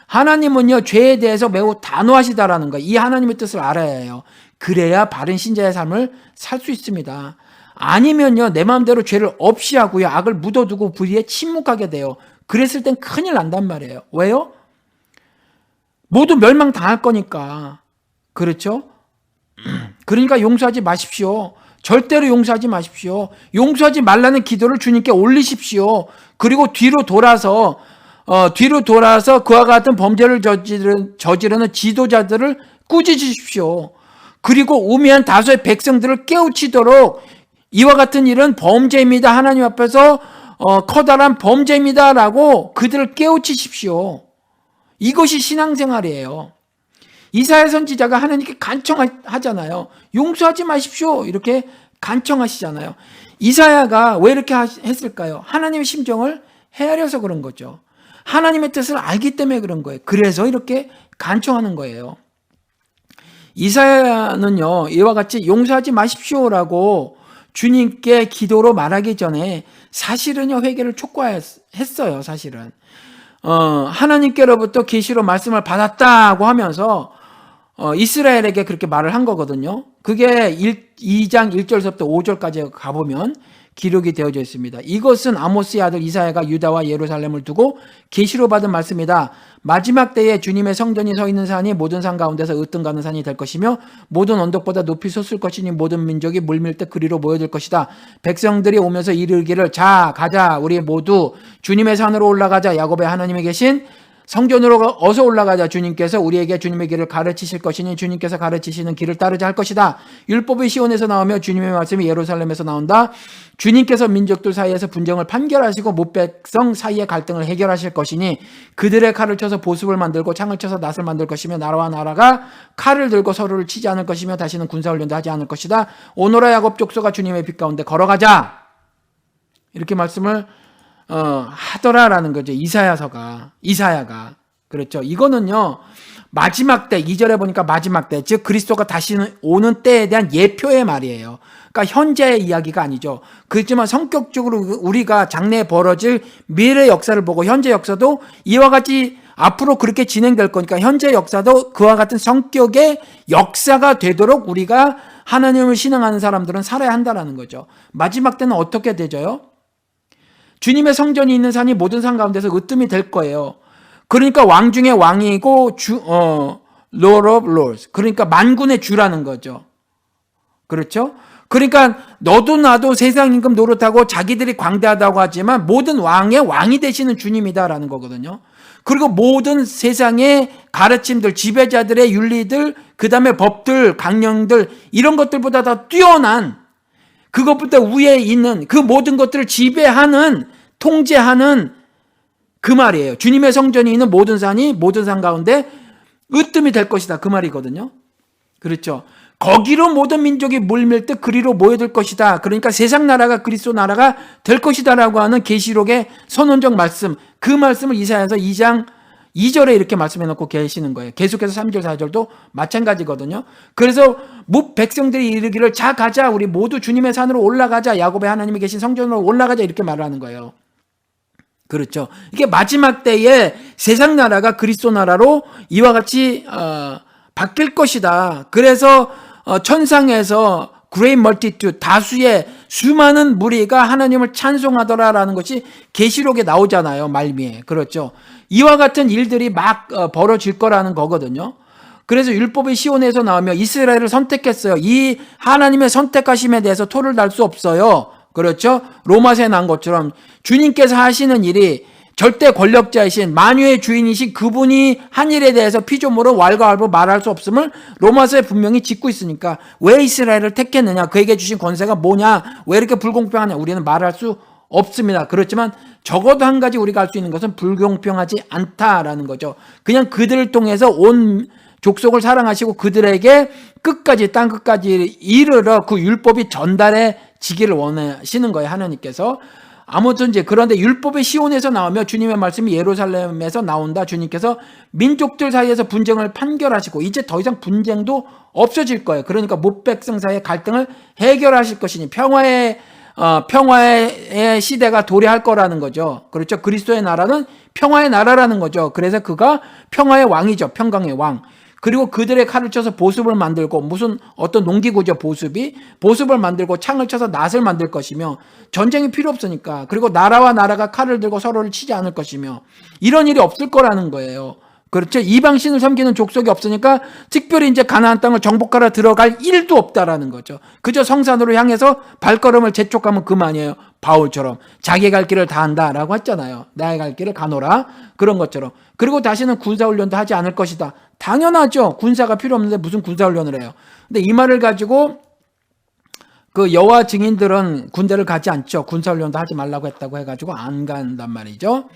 하나님은요, 죄에 대해서 매우 단호하시다라는 거예요. 이 하나님의 뜻을 알아야 해요. 그래야 바른 신자의 삶을 살 수 있습니다. 아니면요, 내 마음대로 죄를 없이 하고요, 악을 묻어두고 불의에 침묵하게 돼요. 그랬을 땐 큰일 난단 말이에요. 왜요? 모두 멸망당할 거니까. 그렇죠? 그러니까 용서하지 마십시오. 절대로 용서하지 마십시오. 용서하지 말라는 기도를 주님께 올리십시오. 그리고 뒤로 돌아서 그와 같은 범죄를 저지르는 지도자들을 꾸짖으십시오. 그리고 우매한 다수의 백성들을 깨우치도록 이와 같은 일은 범죄입니다. 하나님 앞에서 커다란 범죄입니다라고 그들을 깨우치십시오. 이것이 신앙생활이에요. 이사야 선지자가 하나님께 간청하잖아요. 용서하지 마십시오. 이렇게 간청하시잖아요. 이사야가 왜 이렇게 했을까요? 하나님의 심정을 헤아려서 그런 거죠. 하나님의 뜻을 알기 때문에 그런 거예요. 그래서 이렇게 간청하는 거예요. 이사야는요, 이와 같이 용서하지 마십시오라고 주님께 기도로 말하기 전에 사실은요, 회개를 촉구했어요, 사실은. 하나님께로부터 계시로 말씀을 받았다고 하면서 이스라엘에게 그렇게 말을 한 거거든요. 그게 2장 1절부터 5절까지 가보면 기록이 되어져 있습니다. 이것은 아모스의 아들 이사야가 유다와 예루살렘을 두고 계시로 받은 말씀이다. 마지막 때에 주님의 성전이 서 있는 산이 모든 산 가운데서 으뜸가는 산이 될 것이며 모든 언덕보다 높이 솟을 것이니 모든 민족이 물밀 때 그리로 모여들 것이다. 백성들이 오면서 이르기를 자 가자 우리 모두 주님의 산으로 올라가자. 야곱의 하나님이 계신 성전으로 어서 올라가자. 주님께서 우리에게 주님의 길을 가르치실 것이니 주님께서 가르치시는 길을 따르자 할 것이다. 율법이 시온에서 나오며 주님의 말씀이 예루살렘에서 나온다. 주님께서 민족들 사이에서 분쟁을 판결하시고 뭇백성 사이의 갈등을 해결하실 것이니 그들의 칼을 쳐서 보습을 만들고 창을 쳐서 낫을 만들 것이며 나라와 나라가 칼을 들고 서로를 치지 않을 것이며 다시는 군사훈련도 하지 않을 것이다. 오노라 야곱 족속아 주님의 빛 가운데 걸어가자. 이렇게 말씀을 하더라라는 거죠. 이사야가. 그렇죠. 이거는요, 마지막 때, 2절에 보니까 마지막 때, 즉, 그리스도가 다시 오는 때에 대한 예표의 말이에요. 그러니까 현재의 이야기가 아니죠. 그렇지만 성격적으로 우리가 장래에 벌어질 미래 역사를 보고 현재 역사도 이와 같이 앞으로 그렇게 진행될 거니까 현재 역사도 그와 같은 성격의 역사가 되도록 우리가 하나님을 신앙하는 사람들은 살아야 한다는 거죠. 마지막 때는 어떻게 되죠요? 주님의 성전이 있는 산이 모든 산 가운데서 으뜸이 될 거예요. 그러니까 왕 중에 왕이고 Lord of Lords. 그러니까 만군의 주라는 거죠. 그렇죠? 그러니까 너도 나도 세상 임금 노릇하고 자기들이 광대하다고 하지만 모든 왕의 왕이 되시는 주님이다라는 거거든요. 그리고 모든 세상의 가르침들, 지배자들의 윤리들, 그 다음에 법들, 강령들 이런 것들보다 더 뛰어난 그것보다 위에 있는 그 모든 것들을 지배하는 통제하는 그 말이에요. 주님의 성전이 있는 모든 산이 모든 산 가운데 으뜸이 될 것이다. 그 말이거든요. 그렇죠. 거기로 모든 민족이 물밀 때 그리로 모여들 것이다. 그러니까 세상 나라가 그리스도 나라가 될 것이다라고 하는 계시록의 선언적 말씀, 그 말씀을 이사야서 2장 2절에 이렇게 말씀해 놓고 계시는 거예요. 계속해서 3절 4절도 마찬가지거든요. 그래서 백성들이 이르기를 자 가자 우리 모두 주님의 산으로 올라가자. 야곱의 하나님이 계신 성전으로 올라가자. 이렇게 말을 하는 거예요. 그렇죠. 이게 마지막 때에 세상 나라가 그리스도 나라로 이와 같이 바뀔 것이다. 그래서 천상에서 great multitude, 다수의 수많은 무리가 하나님을 찬송하더라라는 것이 계시록에 나오잖아요. 말미에. 그렇죠. 이와 같은 일들이 막 벌어질 거라는 거거든요. 그래서 율법의 시온에서 나오며 이스라엘을 선택했어요. 이 하나님의 선택하심에 대해서 토를 달 수 없어요. 그렇죠. 로마서에 나온 것처럼 주님께서 하시는 일이 절대 권력자이신 만유의 주인이신 그분이 한 일에 대해서 피조물은 왈가왈부 말할 수 없음을 로마서에 분명히 짚고 있으니까 왜 이스라엘을 택했느냐, 그에게 주신 권세가 뭐냐, 왜 이렇게 불공평하냐, 우리는 말할 수 없습니다. 그렇지만 적어도 한 가지 우리가 알 수 있는 것은 불공평하지 않다라는 거죠. 그냥 그들을 통해서 온 족속을 사랑하시고 그들에게 끝까지 땅 끝까지 이르러 그 율법이 전달해지기를 원하시는 거예요. 하나님께서. 아무튼 이제 그런데 율법의 시온에서 나오며 주님의 말씀이 예루살렘에서 나온다. 주님께서 민족들 사이에서 분쟁을 판결하시고 이제 더 이상 분쟁도 없어질 거예요. 그러니까 뭇백성 사이의 갈등을 해결하실 것이니 평화의 시대가 도래할 거라는 거죠. 그렇죠. 그리스도의 나라는 평화의 나라라는 거죠. 그래서 그가 평화의 왕이죠. 평강의 왕. 그리고 그들의 칼을 쳐서 보습을 만들고 무슨 어떤 농기구죠. 보습을 만들고 창을 쳐서 낫을 만들 것이며 전쟁이 필요 없으니까. 그리고 나라와 나라가 칼을 들고 서로를 치지 않을 것이며 이런 일이 없을 거라는 거예요. 그렇죠. 이방신을 섬기는 족속이 없으니까 특별히 이제 가나안 땅을 정복하러 들어갈 일도 없다라는 거죠. 그저 성산으로 향해서 발걸음을 재촉하면 그만이에요. 바울처럼 자기 갈 길을 다 한다라고 했잖아요. 나의 갈 길을 가노라, 그런 것처럼. 그리고 다시는 군사훈련도 하지 않을 것이다. 당연하죠. 군사가 필요 없는데 무슨 군사훈련을 해요. 근데 이 말을 가지고 그 여호와 증인들은 군대를 가지 않죠. 군사훈련도 하지 말라고 했다고 해가지고 안 간단 말이죠.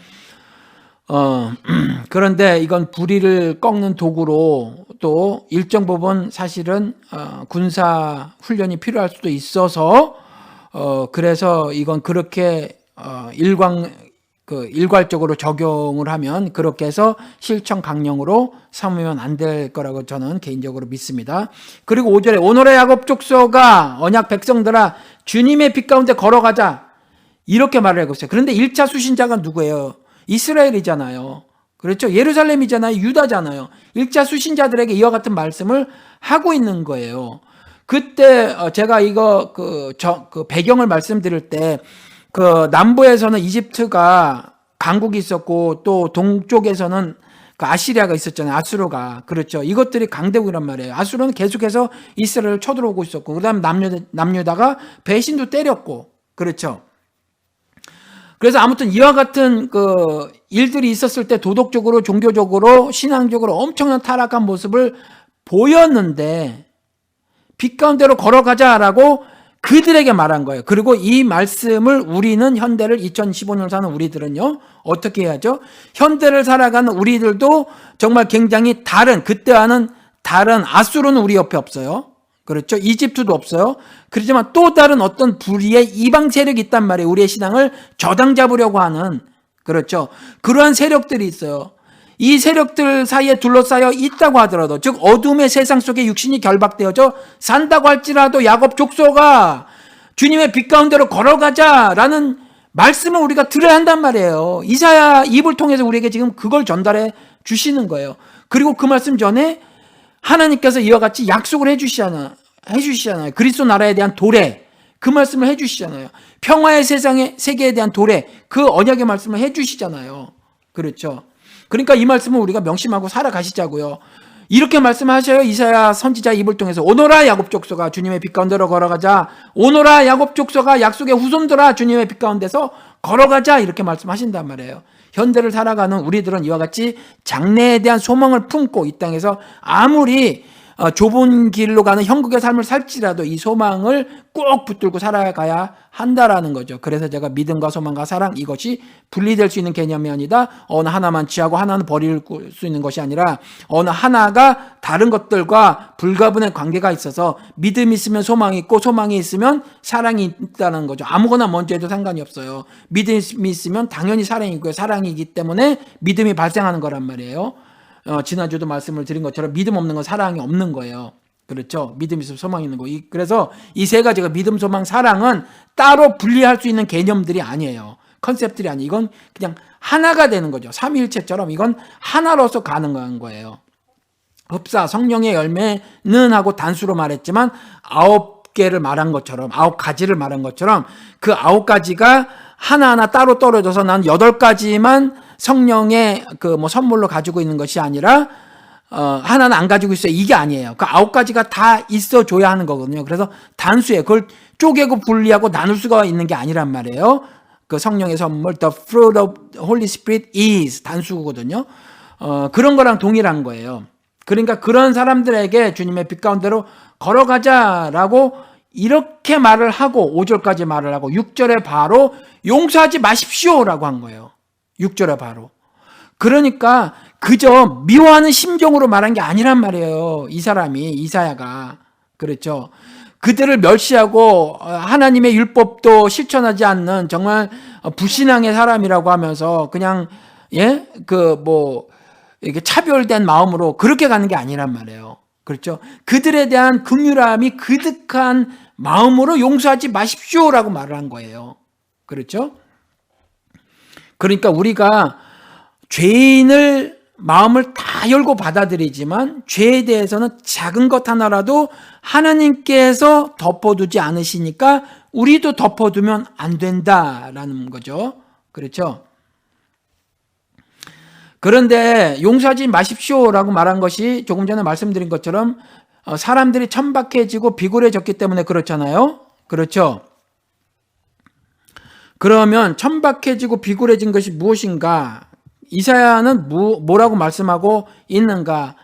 그런데 이건 불의를 꺾는 도구로 또 일정 부분 사실은 군사 훈련이 필요할 수도 있어서 그래서 이건 그렇게 일괄적으로 적용을 하면 그렇게 해서 실천 강령으로 삼으면 안 될 거라고 저는 개인적으로 믿습니다. 그리고 5절에 오노라 야곱 족속아 언약 백성들아 주님의 빛 가운데 걸어가자 이렇게 말을 하고 있어요. 그런데 1차 수신자가 누구예요? 이스라엘이잖아요. 그렇죠? 예루살렘이잖아요. 유다잖아요. 1차 수신자들에게 이와 같은 말씀을 하고 있는 거예요. 그때 제가 이거 그 배경을 말씀드릴 때 그 남부에서는 이집트가 강국이 있었고 또 동쪽에서는 그 아시리아가 있었잖아요. 아수르가. 그렇죠. 이것들이 강대국이란 말이에요. 아수르는 계속해서 이스라엘을 쳐들어오고 있었고 그다음에 남유다가 배신도 때렸고 그렇죠. 그래서 아무튼 이와 같은 그 일들이 있었을 때 도덕적으로 종교적으로 신앙적으로 엄청난 타락한 모습을 보였는데 빛 가운데로 걸어가자라고 그들에게 말한 거예요. 그리고 이 말씀을 우리는 현대를 2015년 사는 우리들은요 어떻게 해야죠? 현대를 살아가는 우리들도 정말 굉장히 그때와는 다른 아수르는 우리 옆에 없어요. 그렇죠. 이집트도 없어요. 그렇지만 또 다른 어떤 불의의 이방 세력이 있단 말이에요. 우리의 신앙을 저당 잡으려고 하는. 그렇죠. 그러한 세력들이 있어요. 이 세력들 사이에 둘러싸여 있다고 하더라도 즉 어둠의 세상 속에 육신이 결박되어져 산다고 할지라도 야곱 족속아 주님의 빛 가운데로 걸어가자라는 말씀을 우리가 들어야 한단 말이에요. 이사야 입을 통해서 우리에게 지금 그걸 전달해 주시는 거예요. 그리고 그 말씀 전에 하나님께서 이와 같이 약속을 해주시잖아요. 그리스도 나라에 대한 도래, 그 말씀을 해주시잖아요. 평화의 세계에 대한 도래, 그 언약의 말씀을 해주시잖아요. 그렇죠. 그러니까 이 말씀을 우리가 명심하고 살아가시자고요. 이렇게 말씀하셔요. 이사야 선지자 입을 통해서 오노라 야곱 족속아 주님의 빛 가운데로 걸어가자. 오노라 야곱 족속아 약속의 후손들아 주님의 빛 가운데서 걸어가자. 이렇게 말씀하신단 말이에요. 현대를 살아가는 우리들은 이와 같이 장래에 대한 소망을 품고 이 땅에서 아무리 좁은 길로 가는 형국의 삶을 살지라도 이 소망을 꼭 붙들고 살아가야 한다라는 거죠. 그래서 제가 믿음과 소망과 사랑 이것이 분리될 수 있는 개념이 아니다. 어느 하나만 취하고 하나는 버릴 수 있는 것이 아니라 어느 하나가 다른 것들과 불가분의 관계가 있어서 믿음이 있으면 소망이 있고 소망이 있으면 사랑이 있다는 거죠. 아무거나 먼저 해도 상관이 없어요. 믿음이 있으면 당연히 사랑이 있고요. 사랑이기 때문에 믿음이 발생하는 거란 말이에요. 지난주도 말씀을 드린 것처럼 믿음 없는 건 사랑이 없는 거예요. 그렇죠? 믿음 있으면 소망이 있는 거. 그래서 이 세 가지가 믿음, 소망, 사랑은 따로 분리할 수 있는 개념들이 아니에요. 컨셉들이 아니에요. 이건 그냥 하나가 되는 거죠. 삼위일체처럼 이건 하나로서 가능한 거예요. 흡사, 성령의 열매는 하고 단수로 말했지만 9개를 말한 것처럼 9가지를 말한 것처럼 그 9가지가 하나하나 따로 떨어져서 난 8가지만 성령의 그 선물로 가지고 있는 것이 아니라 하나는 안 가지고 있어요. 이게 아니에요. 그 9가지가 다 있어줘야 하는 거거든요. 그래서 단수에 그걸 쪼개고 분리하고 나눌 수가 있는 게 아니란 말이에요. 그 성령의 선물, the fruit of Holy Spirit is 단수거든요. 그런 거랑 동일한 거예요. 그러니까 그런 사람들에게 주님의 빛 가운데로 걸어가자라고 이렇게 말을 하고 5절까지 말을 하고 6절에 바로 용서하지 마십시오라고 한 거예요. 6절에 바로. 그러니까 그저 미워하는 심정으로 말한 게 아니란 말이에요. 이 사람이 이사야가. 그렇죠. 그들을 멸시하고 하나님의 율법도 실천하지 않는 정말 불신앙의 사람이라고 하면서 그냥 이게 차별된 마음으로 그렇게 가는 게 아니란 말이에요. 그렇죠. 그들에 대한 긍휼함이 그득한 마음으로 용서하지 마십시오라고 말을 한 거예요. 그렇죠. 그러니까 우리가 죄인을 마음을 다 열고 받아들이지만 죄에 대해서는 작은 것 하나라도 하나님께서 덮어두지 않으시니까 우리도 덮어두면 안 된다라는 거죠. 그렇죠? 그런데 용서하지 마십시오라고 말한 것이 조금 전에 말씀드린 것처럼 사람들이 천박해지고 비굴해졌기 때문에 그렇잖아요. 그렇죠? 그러면 천박해지고 비굴해진 것이 무엇인가? 이사야는 뭐라고 말씀하고 있는가?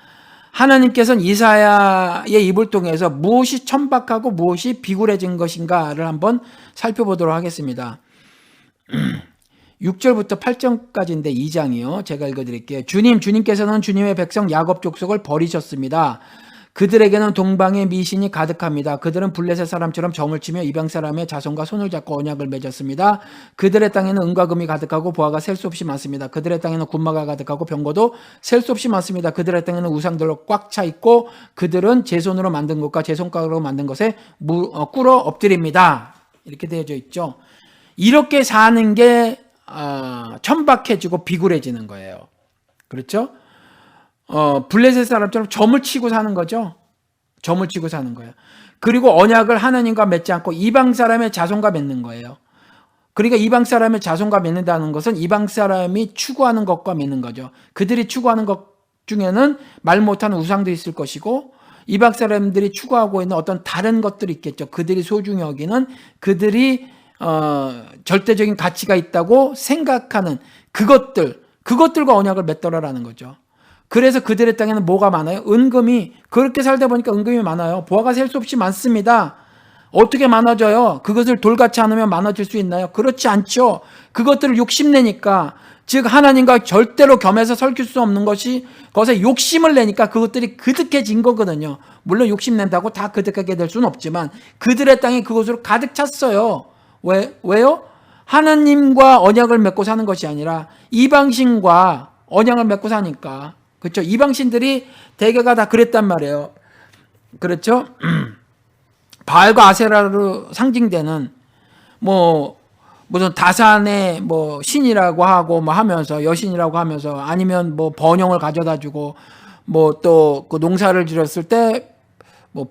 하나님께서는 이사야의 입을 통해서 무엇이 천박하고 무엇이 비굴해진 것인가를 한번 살펴보도록 하겠습니다. 6절부터 8절까지인데 2장이요. 제가 읽어드릴게요. 주님께서는 주님의 백성 야곱 족속을 버리셨습니다. 그들에게는 동방의 미신이 가득합니다. 그들은 블레셋 사람처럼 점을 치며 이방 사람의 자손과 손을 잡고 언약을 맺었습니다. 그들의 땅에는 은과 금이 가득하고 보화가 셀 수 없이 많습니다. 그들의 땅에는 군마가 가득하고 병거도 셀 수 없이 많습니다. 그들의 땅에는 우상들로 꽉 차 있고 그들은 제 손으로 만든 것과 제 손가락으로 만든 것에 꿇어 엎드립니다. 이렇게 되어져 있죠. 이렇게 사는 게 천박해지고 비굴해지는 거예요. 그렇죠? 블레셋 사람처럼 점을 치고 사는 거죠. 점을 치고 사는 거예요. 그리고 언약을 하나님과 맺지 않고 이방 사람의 자손과 맺는 거예요. 그러니까 이방 사람의 자손과 맺는다는 것은 이방 사람이 추구하는 것과 맺는 거죠. 그들이 추구하는 것 중에는 말 못하는 우상도 있을 것이고 이방 사람들이 추구하고 있는 어떤 다른 것들이 있겠죠. 그들이 소중히 여기는 그들이 절대적인 가치가 있다고 생각하는 그것들과 언약을 맺더라라는 거죠. 그래서 그들의 땅에는 뭐가 많아요? 은금이. 그렇게 살다 보니까 은금이 많아요. 보화가 셀 수 없이 많습니다. 어떻게 많아져요? 그것을 돌같이 않으면 많아질 수 있나요? 그렇지 않죠. 그것들을 욕심내니까, 즉 하나님과 절대로 겸해서 설킬 수 없는 것에 욕심을 내니까 그것들이 그득해진 거거든요. 물론 욕심낸다고 다 그득하게 될 수는 없지만 그들의 땅이 그것으로 가득 찼어요. 왜요? 하나님과 언약을 맺고 사는 것이 아니라 이방신과 언약을 맺고 사니까. 그렇죠? 이방신들이 대개가 다 그랬단 말이에요. 그렇죠? 바알과 아세라로 상징되는 무슨 다산의 신이라고 하고 하면서 여신이라고 하면서 아니면 번영을 가져다 주고 또 그 농사를 지었을 때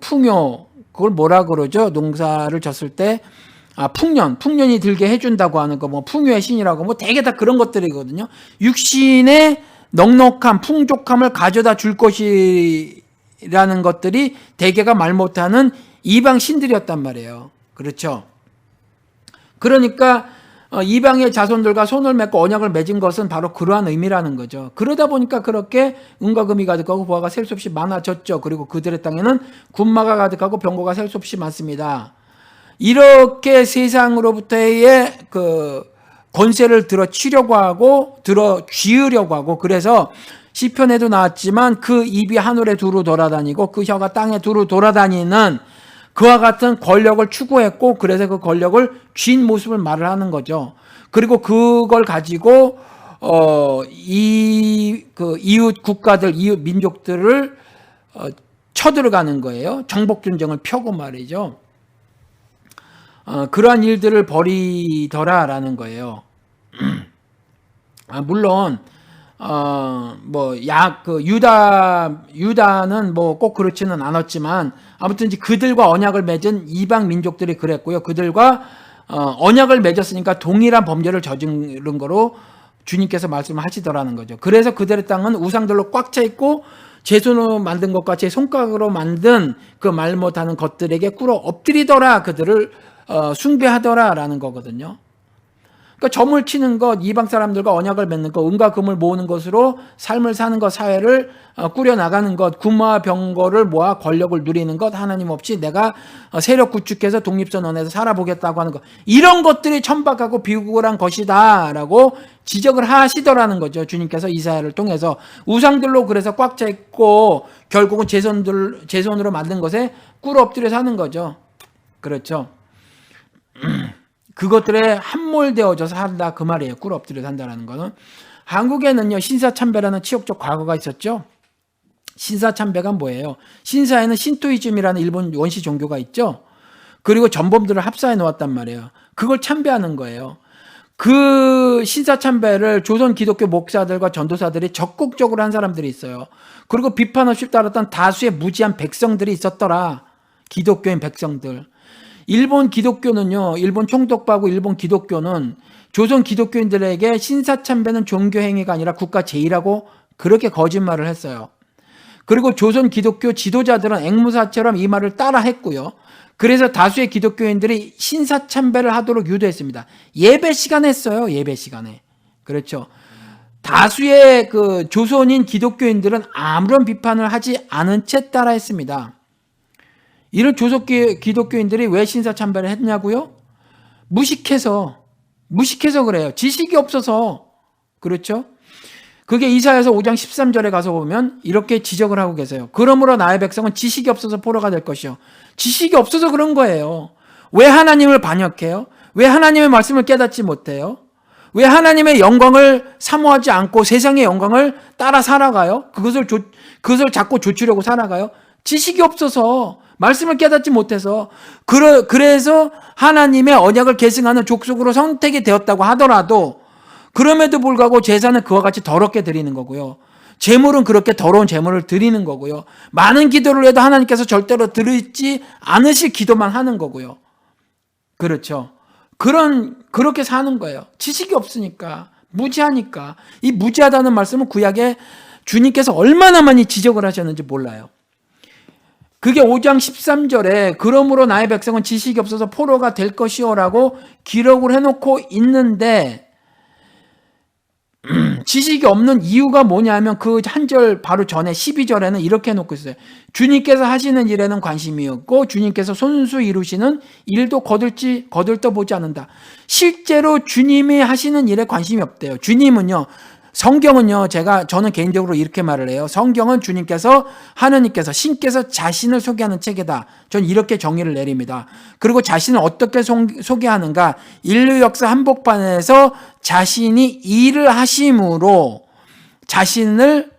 풍요 그걸 뭐라 그러죠? 농사를 졌을 때 풍년이 들게 해준다고 하는 거, 풍요의 신이라고, 되게 다 그런 것들이거든요. 육신의 넉넉함, 풍족함을 가져다 줄 것이라는 것들이 대개가 말 못하는 이방 신들이었단 말이에요. 그렇죠? 그러니까 이방의 자손들과 손을 맺고 언약을 맺은 것은 바로 그러한 의미라는 거죠. 그러다 보니까 그렇게 은과 금이 가득하고 보화가 셀 수 없이 많아졌죠. 그리고 그들의 땅에는 군마가 가득하고 병거가 셀 수 없이 많습니다. 이렇게 세상으로부터의 권세를 들어치려고 하고 들어쥐으려고 하고, 그래서 시편에도 나왔지만 그 입이 하늘에 두루 돌아다니고 그 혀가 땅에 두루 돌아다니는 그와 같은 권력을 추구했고, 그래서 그 권력을 쥔 모습을 말을 하는 거죠. 그리고 그걸 가지고 이웃 국가들, 이웃 민족들을 쳐들어가는 거예요. 정복 전쟁을 펴고 말이죠. 그러한 일들을 벌이더라라는 거예요. 물론 유다는 꼭 그렇지는 않았지만 아무튼 이제 그들과 언약을 맺은 이방 민족들이 그랬고요. 그들과 언약을 맺었으니까 동일한 범죄를 저지른 거로 주님께서 말씀하시더라는 거죠. 그래서 그들의 땅은 우상들로 꽉 차 있고 제 손으로 만든 것과 제 손가락으로 만든 그 말 못하는 것들에게 꿇어 엎드리더라, 그들을 숭배하더라라는 거거든요. 그러니까 점을 치는 것, 이방 사람들과 언약을 맺는 것, 은과 금을 모으는 것으로 삶을 사는 것, 사회를 꾸려나가는 것, 군마와 병거를 모아 권력을 누리는 것, 하나님 없이 내가 세력 구축해서 독립선언해서 살아보겠다고 하는 것, 이런 것들이 천박하고 비굴한 것이다 라고 지적을 하시더라는 거죠. 주님께서 이사야를 통해서 우상들로 그래서 꽉 차 있고 결국은 제 손으로 만든 것에 꿇어 엎드려 사는 거죠. 그렇죠. 그것들에 함몰되어져서 산다, 그 말이에요. 꿇어 엎드려 산다라는 거는. 한국에는요, 신사참배라는 치욕적 과거가 있었죠. 신사참배가 뭐예요? 신사에는 신토이즘이라는 일본 원시 종교가 있죠. 그리고 전범들을 합사해 놓았단 말이에요. 그걸 참배하는 거예요. 그 신사참배를 조선 기독교 목사들과 전도사들이 적극적으로 한 사람들이 있어요. 그리고 비판 없이 따랐던 다수의 무지한 백성들이 있었더라. 기독교인 백성들. 일본 기독교는요, 일본 총독부하고 일본 기독교는 조선 기독교인들에게 신사참배는 종교행위가 아니라 국가 제의라고 그렇게 거짓말을 했어요. 그리고 조선 기독교 지도자들은 앵무사처럼 이 말을 따라 했고요. 그래서 다수의 기독교인들이 신사참배를 하도록 유도했습니다. 예배 시간에 했어요. 예배 시간에. 그렇죠. 다수의 그 조선인 기독교인들은 아무런 비판을 하지 않은 채 따라 했습니다. 이런 조선 기독교인들이 왜 신사참배를 했냐고요? 무식해서 그래요. 지식이 없어서. 그렇죠? 그게 이사야서 5장 13절에 가서 보면 이렇게 지적을 하고 계세요. 그러므로 나의 백성은 지식이 없어서 포로가 될 것이요. 지식이 없어서 그런 거예요. 왜 하나님을 반역해요? 왜 하나님의 말씀을 깨닫지 못해요? 왜 하나님의 영광을 사모하지 않고 세상의 영광을 따라 살아가요? 그것을 자꾸 조치려고 살아가요? 지식이 없어서, 말씀을 깨닫지 못해서. 그래서 하나님의 언약을 계승하는 족속으로 선택이 되었다고 하더라도 그럼에도 불구하고 제사는 그와 같이 더럽게 드리는 거고요. 제물은 그렇게 더러운 제물을 드리는 거고요. 많은 기도를 해도 하나님께서 절대로 들으지 않으실 기도만 하는 거고요. 그렇죠. 그렇게 사는 거예요. 지식이 없으니까, 무지하니까. 이 무지하다는 말씀은 구약에 주님께서 얼마나 많이 지적을 하셨는지 몰라요. 그게 5장 13절에 그러므로 나의 백성은 지식이 없어서 포로가 될 것이요라고 기록을 해놓고 있는데, 지식이 없는 이유가 뭐냐면 그 한 절 바로 전에 12절에는 이렇게 해놓고 있어요. 주님께서 하시는 일에는 관심이 없고 주님께서 손수 이루시는 일도 거들떠 보지 않는다. 실제로 주님이 하시는 일에 관심이 없대요. 주님은요, 성경은요, 저는 개인적으로 이렇게 말을 해요. 성경은 하느님께서, 신께서 자신을 소개하는 책이다. 전 이렇게 정의를 내립니다. 그리고 자신을 어떻게 소개하는가? 인류 역사 한복판에서 자신이 일을 하심으로 자신을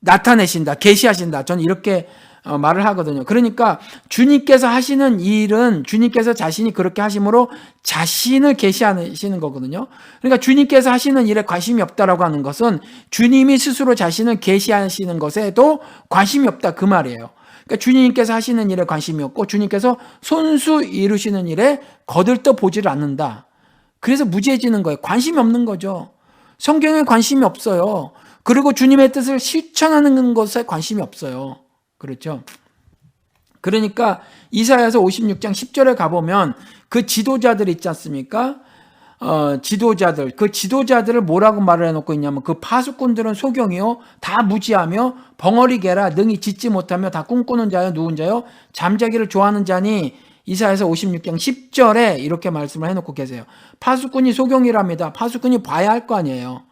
나타내신다, 계시하신다. 저는 이렇게 말을 하거든요. 그러니까 주님께서 하시는 일은 주님께서 자신이 그렇게 하심으로 자신을 계시하시는 거거든요. 그러니까 주님께서 하시는 일에 관심이 없다라고 하는 것은 주님이 스스로 자신을 계시하시는 것에도 관심이 없다, 그 말이에요. 그러니까 주님께서 하시는 일에 관심이 없고 주님께서 손수 이루시는 일에 거들떠 보지를 않는다. 그래서 무지해지는 거예요. 관심이 없는 거죠. 성경에 관심이 없어요. 그리고 주님의 뜻을 실천하는 것에 관심이 없어요. 그렇죠. 그러니까 이사야서 56장 10절에 가보면 그 지도자들 있지 않습니까? 그 지도자들을 뭐라고 말을 해놓고 있냐면 그 파수꾼들은 소경이요, 다 무지하며 벙어리 개라, 능히 짓지 못하며 다 꿈꾸는 자요, 누운 자요, 잠자기를 좋아하는 자니. 이사야서 56장 10절에 이렇게 말씀을 해놓고 계세요. 파수꾼이 소경이랍니다. 파수꾼이 봐야 할 거 아니에요.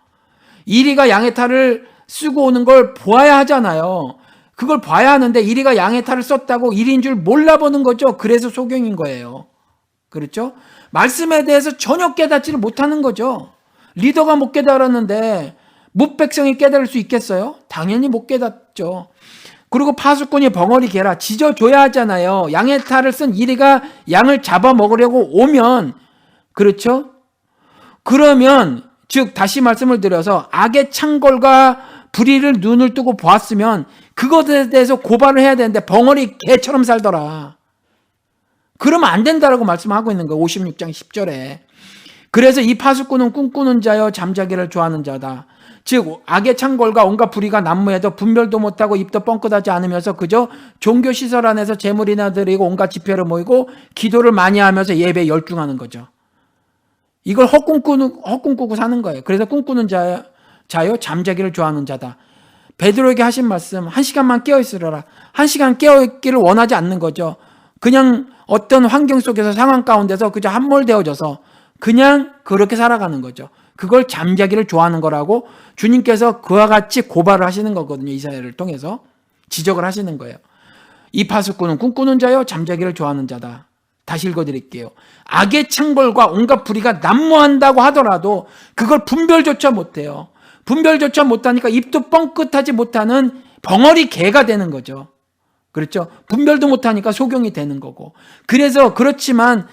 이리가 양의 탈을 쓰고 오는 걸 보아야 하잖아요. 그걸 봐야 하는데 이리가 양의 탈을 썼다고 일인 줄 몰라보는 거죠. 그래서 소경인 거예요. 그렇죠? 말씀에 대해서 전혀 깨닫지를 못하는 거죠. 리더가 못 깨달았는데 뭇백성이 깨달을 수 있겠어요? 당연히 못 깨닫죠. 그리고 파수꾼이 벙어리 개라, 짖어줘야 하잖아요. 양의 탈을 쓴 이리가 양을 잡아먹으려고 오면, 그렇죠? 그러면 즉 다시 말씀을 드려서 악의 창궐과 불의를 눈을 뜨고 보았으면 그것에 대해서 고발을 해야 되는데 벙어리 개처럼 살더라. 그러면 안 된다라고 말씀하고 있는 거예요. 56장 10절에. 그래서 이 파수꾼은 꿈꾸는 자여 잠자기를 좋아하는 자다. 즉 악의 창궐과 온갖 불의가 난무해도 분별도 못하고 입도 뻥끗하지 않으면서 그저 종교시설 안에서 재물이나 드리고 온갖 집회를 모이고 기도를 많이 하면서 예배에 열중하는 거죠. 이걸 헛꿈꾸고 사는 거예요. 그래서 꿈꾸는 자요 잠자기를 좋아하는 자다. 베드로에게 하신 말씀, 1시간만 깨어있으라. 1시간 깨어있기를 원하지 않는 거죠. 그냥 어떤 환경 속에서 상황 가운데서 그저 함몰되어져서 그냥 그렇게 살아가는 거죠. 그걸 잠자기를 좋아하는 거라고 주님께서 그와 같이 고발을 하시는 거거든요. 이사야를 통해서 지적을 하시는 거예요. 이 파수꾼은 꿈꾸는 자요 잠자기를 좋아하는 자다. 다시 읽어드릴게요. 악의 창궐과 온갖 불의가 난무한다고 하더라도 그걸 분별조차 못해요. 분별조차 못하니까 입도 뻥끗하지 못하는 벙어리 개가 되는 거죠. 그렇죠? 분별도 못하니까 소경이 되는 거고. 그래서 그렇지만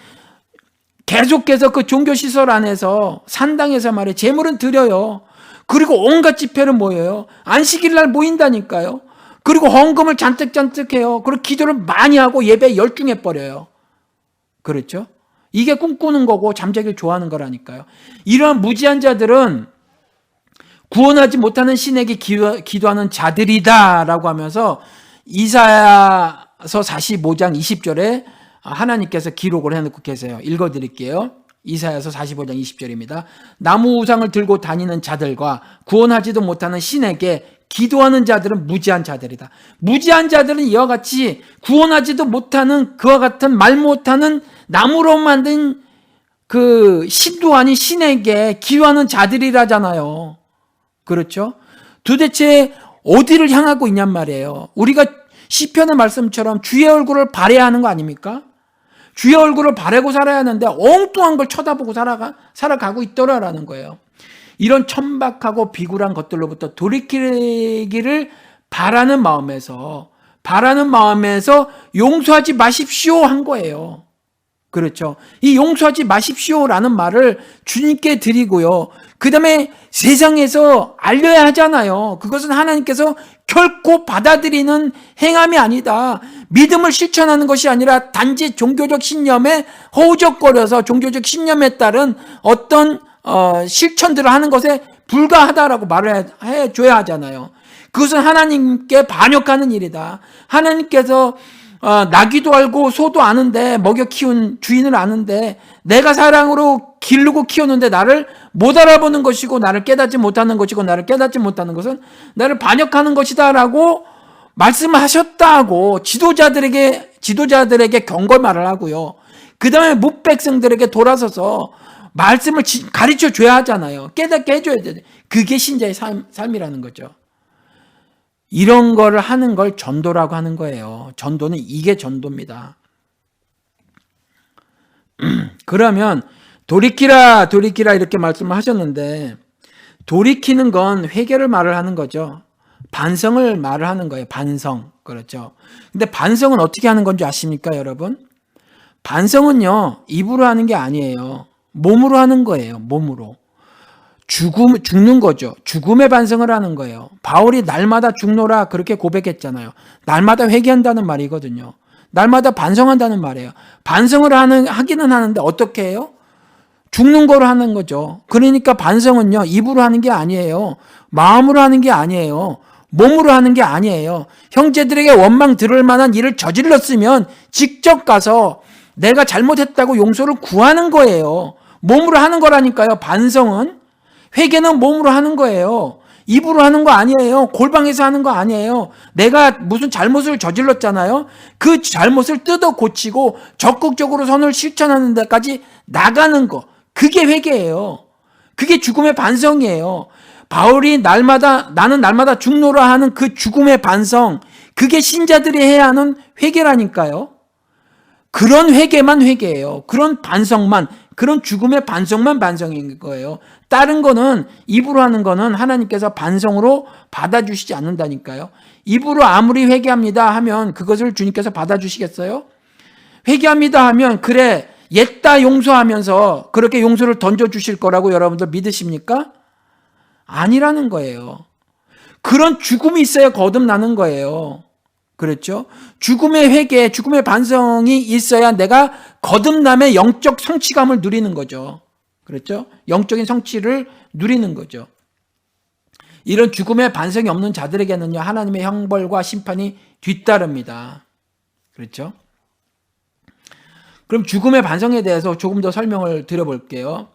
계속해서 그 종교시설 안에서 산당에서 말이에요. 재물은 드려요. 그리고 온갖 집회를 모여요. 안식일 날 모인다니까요. 그리고 헌금을 잔뜩 해요. 그리고 기도를 많이 하고 예배에 열중해 버려요. 그렇죠? 이게 꿈꾸는 거고 잠자기를 좋아하는 거라니까요. 이러한 무지한 자들은 구원하지 못하는 신에게 기도하는 자들이다라고 하면서 이사야서 45장 20절에 하나님께서 기록을 해놓고 계세요. 읽어드릴게요. 이사야서 45장 20절입니다. 나무 우상을 들고 다니는 자들과 구원하지도 못하는 신에게 기도하는 자들은 무지한 자들이다. 무지한 자들은 이와 같이 구원하지도 못하는 그와 같은 말 못하는 나무로 만든 그 신도 아닌 신에게 기도하는 자들이라잖아요. 그렇죠? 도대체 어디를 향하고 있냔 말이에요. 우리가 시편의 말씀처럼 주의 얼굴을 바라야 하는 거 아닙니까? 주의 얼굴을 바라고 살아야 하는데 엉뚱한 걸 쳐다보고 살아가고 있더라라는 거예요. 이런 천박하고 비굴한 것들로부터 돌이키기를 바라는 마음에서 용서하지 마십시오 한 거예요. 그렇죠. 이 용서하지 마십시오라는 말을 주님께 드리고요. 그 다음에 세상에서 알려야 하잖아요. 그것은 하나님께서 결코 받아들이는 행함이 아니다. 믿음을 실천하는 것이 아니라 단지 종교적 신념에 허우적거려서 종교적 신념에 따른 어떤 실천들을 하는 것에 불과하다라고 말을 해줘야 하잖아요. 그것은 하나님께 반역하는 일이다. 하나님께서 나귀도 알고 소도 아는데 먹여 키운 주인을 아는데 내가 사랑으로 기르고 키우는데 나를 못 알아보는 것이고 나를 깨닫지 못하는 것이고 나를 깨닫지 못하는 것은 나를 반역하는 것이다라고 말씀하셨다고 지도자들에게 경고 말을 하고요. 그 다음에 뭇백성들에게 돌아서서 말씀을 가르쳐 줘야 하잖아요. 깨닫게 해줘야 돼. 그게 신자의 삶이라는 거죠. 이런 거를 하는 걸 전도라고 하는 거예요. 전도는 이게 전도입니다. 그러면 돌이키라 이렇게 말씀을 하셨는데 돌이키는 건 회개를 말을 하는 거죠. 반성을 말을 하는 거예요. 반성. 그렇죠. 근데 반성은 어떻게 하는 건지 아십니까, 여러분? 반성은요, 입으로 하는 게 아니에요. 몸으로 하는 거예요. 몸으로. 죽는 거죠. 죽음의 반성을 하는 거예요. 바울이 날마다 죽노라 그렇게 고백했잖아요. 날마다 회개한다는 말이거든요. 날마다 반성한다는 말이에요. 반성을 하기는 하는데 어떻게 해요? 죽는 거로 하는 거죠. 그러니까 반성은요, 입으로 하는 게 아니에요. 마음으로 하는 게 아니에요. 몸으로 하는 게 아니에요. 형제들에게 원망 들을 만한 일을 저질렀으면 직접 가서 내가 잘못했다고 용서를 구하는 거예요. 몸으로 하는 거라니까요. 반성은. 회개는 몸으로 하는 거예요. 입으로 하는 거 아니에요. 골방에서 하는 거 아니에요. 내가 무슨 잘못을 저질렀잖아요. 그 잘못을 뜯어 고치고 적극적으로 선을 실천하는 데까지 나가는 거. 그게 회개예요. 그게 죽음의 반성이에요. 바울이 나는 날마다 죽노라 하는 그 죽음의 반성. 그게 신자들이 해야 하는 회개라니까요. 그런 회개만 회개예요. 그런 반성만, 그런 죽음의 반성만 반성인 거예요. 다른 거는, 입으로 하는 거는 하나님께서 반성으로 받아주시지 않는다니까요. 입으로 아무리 회개합니다 하면 그것을 주님께서 받아주시겠어요? 회개합니다 하면 그래 옛다 용서하면서 그렇게 용서를 던져주실 거라고 여러분들 믿으십니까? 아니라는 거예요. 그런 죽음이 있어야 거듭나는 거예요. 그렇죠? 죽음의 회개, 죽음의 반성이 있어야 내가 거듭남의 영적 성취감을 누리는 거죠. 그렇죠? 영적인 성취를 누리는 거죠. 이런 죽음의 반성이 없는 자들에게는요, 하나님의 형벌과 심판이 뒤따릅니다. 그렇죠? 그럼 죽음의 반성에 대해서 조금 더 설명을 드려볼게요.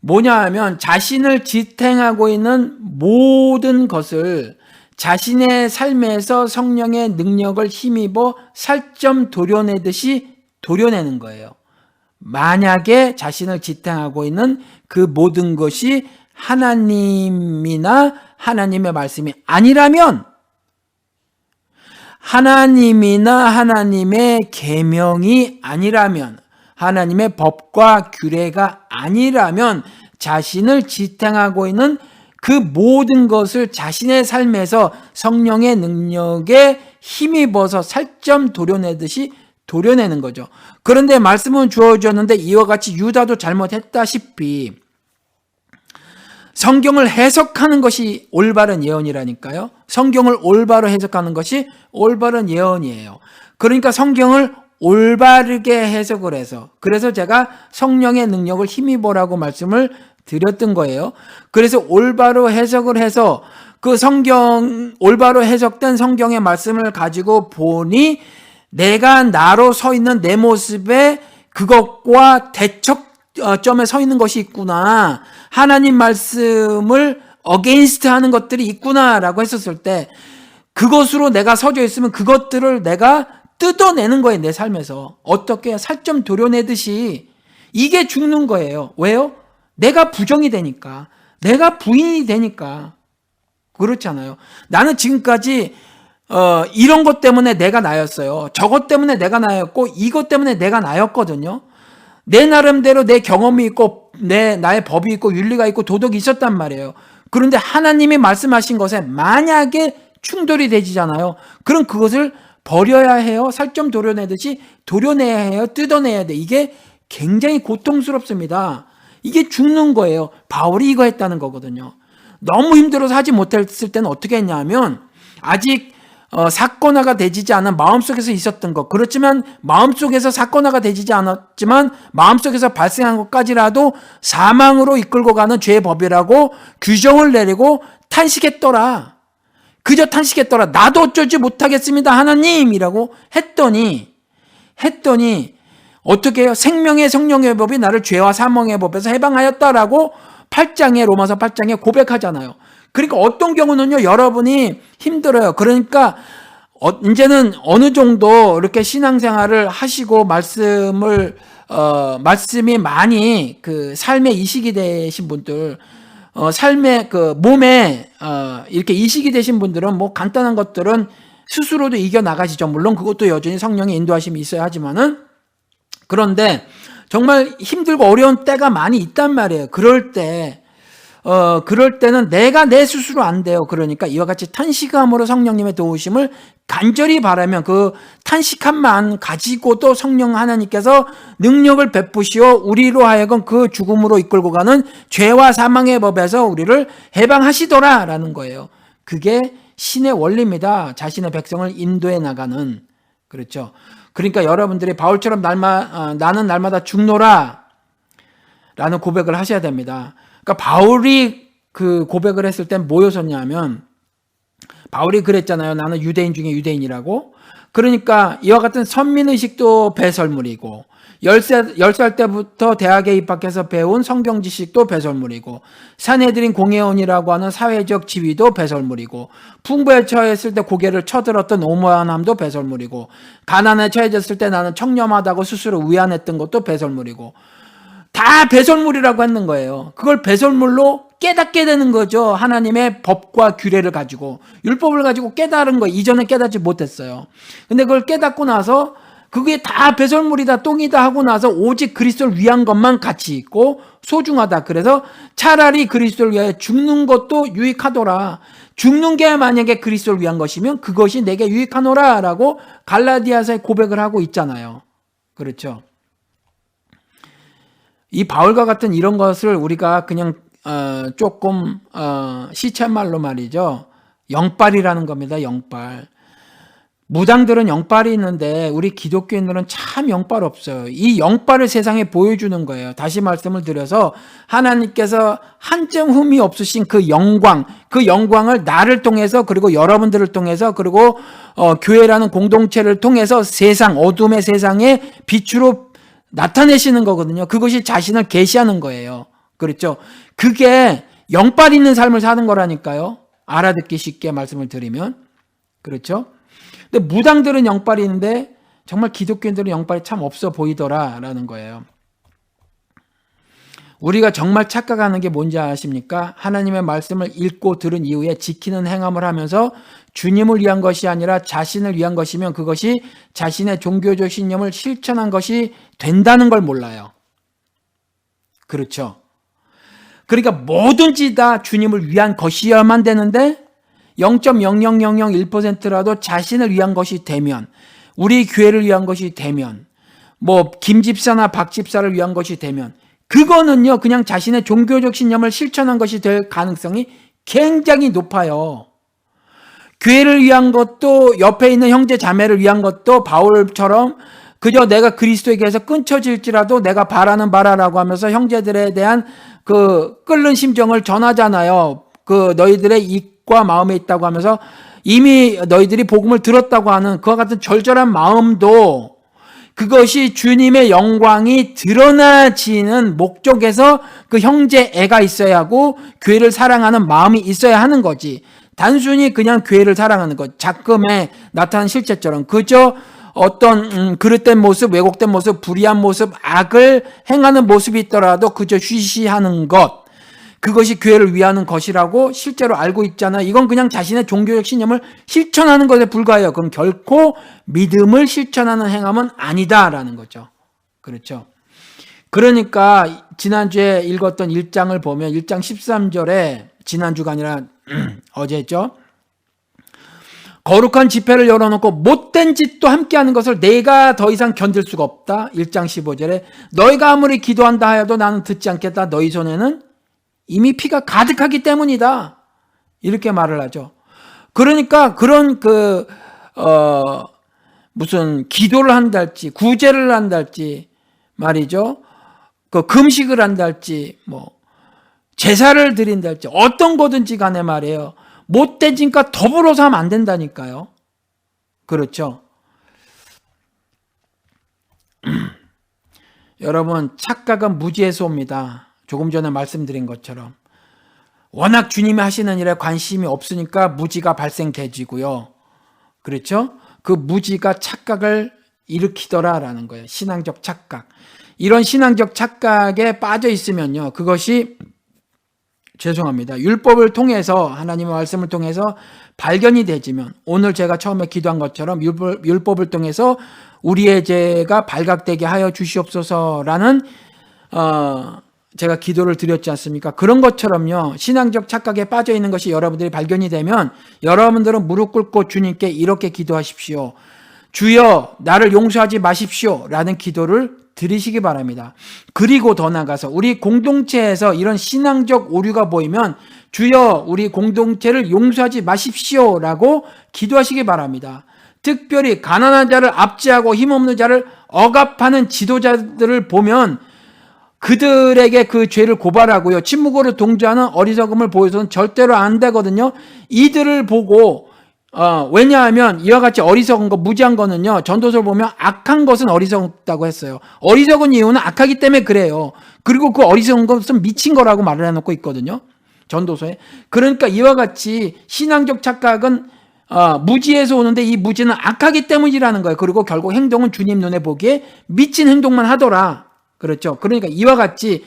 뭐냐 하면 자신을 지탱하고 있는 모든 것을 자신의 삶에서 성령의 능력을 힘입어 살점 도려내듯이 도려내는 거예요. 만약에 자신을 지탱하고 있는 그 모든 것이 하나님이나 하나님의 말씀이 아니라면, 하나님이나 하나님의 계명이 아니라면, 하나님의 법과 규례가 아니라면 자신을 지탱하고 있는 그 모든 것을 자신의 삶에서 성령의 능력에 힘입어서 살점 도려내듯이 도려내는 거죠. 그런데 말씀은 주어졌는데 이와 같이 유다도 잘못했다시피 성경을 해석하는 것이 올바른 예언이라니까요. 성경을 올바로 해석하는 것이 올바른 예언이에요. 그러니까 성경을 올바르게 해석을 해서, 그래서 제가 성령의 능력을 힘입어라고 말씀을 드렸던 거예요. 그래서 올바로 해석을 해서 그 올바로 해석된 성경의 말씀을 가지고 보니 내가 나로 서 있는 내 모습에 그것과 대척점에 서 있는 것이 있구나. 하나님 말씀을 어게인스트 하는 것들이 있구나라고 했었을 때 그것으로 내가 서져 있으면 그것들을 내가 뜯어내는 거예요. 내 삶에서. 어떻게 살점 도려내듯이. 이게 죽는 거예요. 왜요? 내가 부정이 되니까. 내가 부인이 되니까. 그렇잖아요. 나는 지금까지 이런 것 때문에 내가 나였어요. 저것 때문에 내가 나였고 이것 때문에 내가 나였거든요. 내 나름대로 내 경험이 있고 나의 법이 있고 윤리가 있고 도덕이 있었단 말이에요. 그런데 하나님이 말씀하신 것에 만약에 충돌이 되지잖아요. 그럼 그것을 버려야 해요. 살점 도려내듯이 도려내야 해요. 뜯어내야 돼. 이게 굉장히 고통스럽습니다. 이게 죽는 거예요. 바울이 이거 했다는 거거든요. 너무 힘들어서 하지 못했을 때는 어떻게 했냐면 아직 사건화가 되지 않은 마음속에서 있었던 것, 그렇지만 마음속에서 사건화가 되지 않았지만 마음속에서 발생한 것까지라도 사망으로 이끌고 가는 죄의 법이라고 규정을 내리고 탄식했더라. 그저 탄식했더라. 나도 어쩌지 못하겠습니다 하나님이라고 했더니 어떻게 해요? 생명의 성령의 법이 나를 죄와 사망의 법에서 해방하였다라고 로마서 8장에 고백하잖아요. 그러니까 어떤 경우는요, 여러분이 힘들어요. 그러니까 이제는 어느 정도 이렇게 신앙생활을 하시고 말씀이 많이 그 삶에 이식이 되신 분들, 삶의 그 몸에 이렇게 이식이 되신 분들은 뭐 간단한 것들은 스스로도 이겨 나가시죠. 물론 그것도 여전히 성령의 인도하심이 있어야 하지만은, 그런데 정말 힘들고 어려운 때가 많이 있단 말이에요. 그럴 때는 내가 내 스스로 안 돼요. 그러니까 이와 같이 탄식함으로 성령님의 도우심을 간절히 바라면 그 탄식함만 가지고도 성령 하나님께서 능력을 베푸시어 우리로 하여금 그 죽음으로 이끌고 가는 죄와 사망의 법에서 우리를 해방하시더라라는 거예요. 그게 신의 원리입니다. 자신의 백성을 인도해 나가는. 그렇죠. 그러니까 여러분들이 바울처럼 나는 날마다 죽노라 라는 고백을 하셔야 됩니다. 그러니까 바울이 그 고백을 했을 땐 뭐였었냐면, 바울이 그랬잖아요. 나는 유대인 중에 유대인이라고. 그러니까 이와 같은 선민의식도 배설물이고, 10살 때부터 대학에 입학해서 배운 성경 지식도 배설물이고, 산헤드린 공회원이라고 하는 사회적 지위도 배설물이고, 풍부에 처했을 때 고개를 쳐들었던 오만함도 배설물이고, 가난에 처해졌을 때 나는 청렴하다고 스스로 위안했던 것도 배설물이고, 다 배설물이라고 했는 거예요. 그걸 배설물로 깨닫게 되는 거죠. 하나님의 법과 규례를 가지고, 율법을 가지고 깨달은 거, 이전에 깨닫지 못했어요. 근데 그걸 깨닫고 나서 그게 다 배설물이다, 똥이다 하고 나서 오직 그리스도를 위한 것만 가치 있고 소중하다. 그래서 차라리 그리스도를 위하여 죽는 것도 유익하더라. 죽는 게 만약에 그리스도를 위한 것이면 그것이 내게 유익하노라 라고 갈라디아서에 고백을 하고 있잖아요. 그렇죠. 이 바울과 같은 이런 것을 우리가 그냥 조금 시쳇말로 말이죠. 영빨이라는 겁니다. 영빨. 무당들은 영빨이 있는데 우리 기독교인들은 참 영빨 없어요. 이 영빨을 세상에 보여주는 거예요. 다시 말씀을 드려서 하나님께서 한 점 흠이 없으신 그 영광을 나를 통해서, 그리고 여러분들을 통해서, 그리고 교회라는 공동체를 통해서 어둠의 세상에 빛으로 나타내시는 거거든요. 그것이 자신을 계시하는 거예요. 그렇죠? 그게 영빨 있는 삶을 사는 거라니까요. 알아듣기 쉽게 말씀을 드리면. 그렇죠? 근데 무당들은 영빨이 있는데 정말 기독교인들은 영빨이 참 없어 보이더라라는 거예요. 우리가 정말 착각하는 게 뭔지 아십니까? 하나님의 말씀을 읽고 들은 이후에 지키는 행함을 하면서 주님을 위한 것이 아니라 자신을 위한 것이면 그것이 자신의 종교적 신념을 실천한 것이 된다는 걸 몰라요. 그렇죠? 그러니까 뭐든지 다 주님을 위한 것이어야만 되는데 0.00001%라도 자신을 위한 것이 되면, 우리 교회를 위한 것이 되면, 뭐 김 집사나 박 집사를 위한 것이 되면 그거는요, 그냥 자신의 종교적 신념을 실천한 것이 될 가능성이 굉장히 높아요. 교회를 위한 것도, 옆에 있는 형제 자매를 위한 것도 바울처럼 그저 내가 그리스도에게서 끊쳐질지라도 내가 바라는 바라라고 하면서 형제들에 대한 그 끓는 심정을 전하잖아요. 그 너희들의 입과 마음에 있다고 하면서 이미 너희들이 복음을 들었다고 하는 그와 같은 절절한 마음도 그것이 주님의 영광이 드러나지는 목적에서 그 형제애가 있어야 하고 교회를 사랑하는 마음이 있어야 하는 거지. 단순히 그냥 교회를 사랑하는 것, 작금에 나타난 실체처럼 그저 어떤 그릇된 모습, 왜곡된 모습, 불의한 모습, 악을 행하는 모습이 있더라도 그저 쉬쉬하는 것, 그것이 교회를 위하는 것이라고 실제로 알고 있잖아요. 이건 그냥 자신의 종교적 신념을 실천하는 것에 불과해요. 그럼 결코 믿음을 실천하는 행함은 아니다라는 거죠. 그렇죠. 그러니까 지난주에 읽었던 1장을 보면 1장 13절에 지난주가 아니라 어제죠. 거룩한 집회를 열어놓고 못된 짓도 함께하는 것을 내가 더 이상 견딜 수가 없다. 1장 15절에 너희가 아무리 기도한다 하여도 나는 듣지 않겠다. 너희 손에는 이미 피가 가득하기 때문이다. 이렇게 말을 하죠. 그러니까 그런 무슨 기도를 한달지 구제를 한달지 말이죠. 그 금식을 한달지 뭐 제사를 드린달지 어떤 거든지 간에 말이에요. 못된 짓과 더불어서 하면 안 된다니까요. 그렇죠. 여러분, 착각은 무지에서 옵니다. 조금 전에 말씀드린 것처럼 워낙 주님이 하시는 일에 관심이 없으니까 무지가 발생되지고요. 그렇죠? 그 무지가 착각을 일으키더라라는 거예요. 신앙적 착각. 이런 신앙적 착각에 빠져 있으면요. 그것이 율법을 통해서 하나님의 말씀을 통해서 발견이 되지면 오늘 제가 처음에 기도한 것처럼 율법을 통해서 우리의 죄가 발각되게 하여 주시옵소서라는 제가 기도를 드렸지 않습니까? 그런 것처럼요. 신앙적 착각에 빠져 있는 것이 여러분들이 발견이 되면 여러분들은 무릎 꿇고 주님께 이렇게 기도하십시오. 주여 나를 용서하지 마십시오 라는 기도를 드리시기 바랍니다. 그리고 더 나아가서 우리 공동체에서 이런 신앙적 오류가 보이면 주여 우리 공동체를 용서하지 마십시오 라고 기도하시기 바랍니다. 특별히 가난한 자를 압제하고 힘없는 자를 억압하는 지도자들을 보면 그들에게 그 죄를 고발하고요. 침묵으로 동조하는 어리석음을 보여서는 절대로 안 되거든요. 이들을 보고 왜냐하면 이와 같이 어리석은 거, 무지한 거는요. 전도서를 보면 악한 것은 어리석다고 했어요. 어리석은 이유는 악하기 때문에 그래요. 그리고 그 어리석은 것은 미친 거라고 말을 해놓고 있거든요. 전도서에. 그러니까 이와 같이 신앙적 착각은 무지에서 오는데 이 무지는 악하기 때문이라는 거예요. 그리고 결국 행동은 주님 눈에 보기에 미친 행동만 하더라. 그렇죠. 그러니까 이와 같이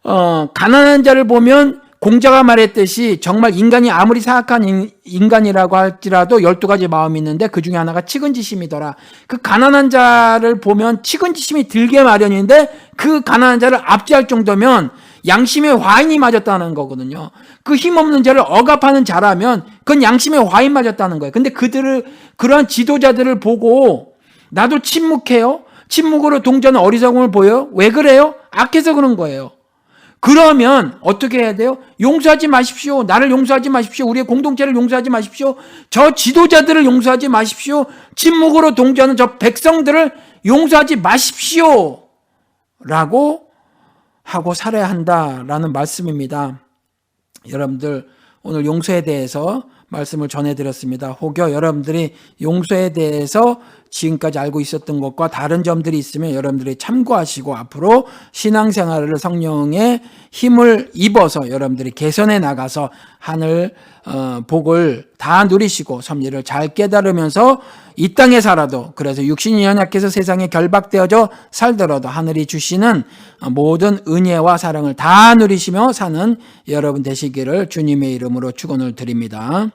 가난한 자를 보면 공자가 말했듯이 정말 인간이 아무리 사악한 인간이라고 할지라도 12가지 마음이 있는데 그 중에 하나가 측은지심이더라. 그 가난한 자를 보면 측은지심이 들게 마련인데 그 가난한 자를 압제할 정도면 양심의 화인이 맞았다는 거거든요. 그 힘없는 자를 억압하는 자라면 그건 양심의 화인 맞았다는 거예요. 근데 그러한 지도자들을 보고 나도 침묵해요? 침묵으로 동조하는 어리석음을 보여요? 왜 그래요? 악해서 그런 거예요. 그러면 어떻게 해야 돼요? 용서하지 마십시오. 나를 용서하지 마십시오. 우리의 공동체를 용서하지 마십시오. 저 지도자들을 용서하지 마십시오. 침묵으로 동조하는 저 백성들을 용서하지 마십시오. 라고 하고 살아야 한다라는 말씀입니다. 여러분들 오늘 용서에 대해서 말씀을 전해드렸습니다. 혹여 여러분들이 용서에 대해서 지금까지 알고 있었던 것과 다른 점들이 있으면 여러분들이 참고하시고 앞으로 신앙생활을 성령의 힘을 입어서 여러분들이 개선해 나가서 하늘 복을 다 누리시고 섭리를 잘 깨달으면서 이 땅에 살아도 그래서 육신이 연약해서 세상에 결박되어져 살더라도 하늘이 주시는 모든 은혜와 사랑을 다 누리시며 사는 여러분 되시기를 주님의 이름으로 축원을 드립니다.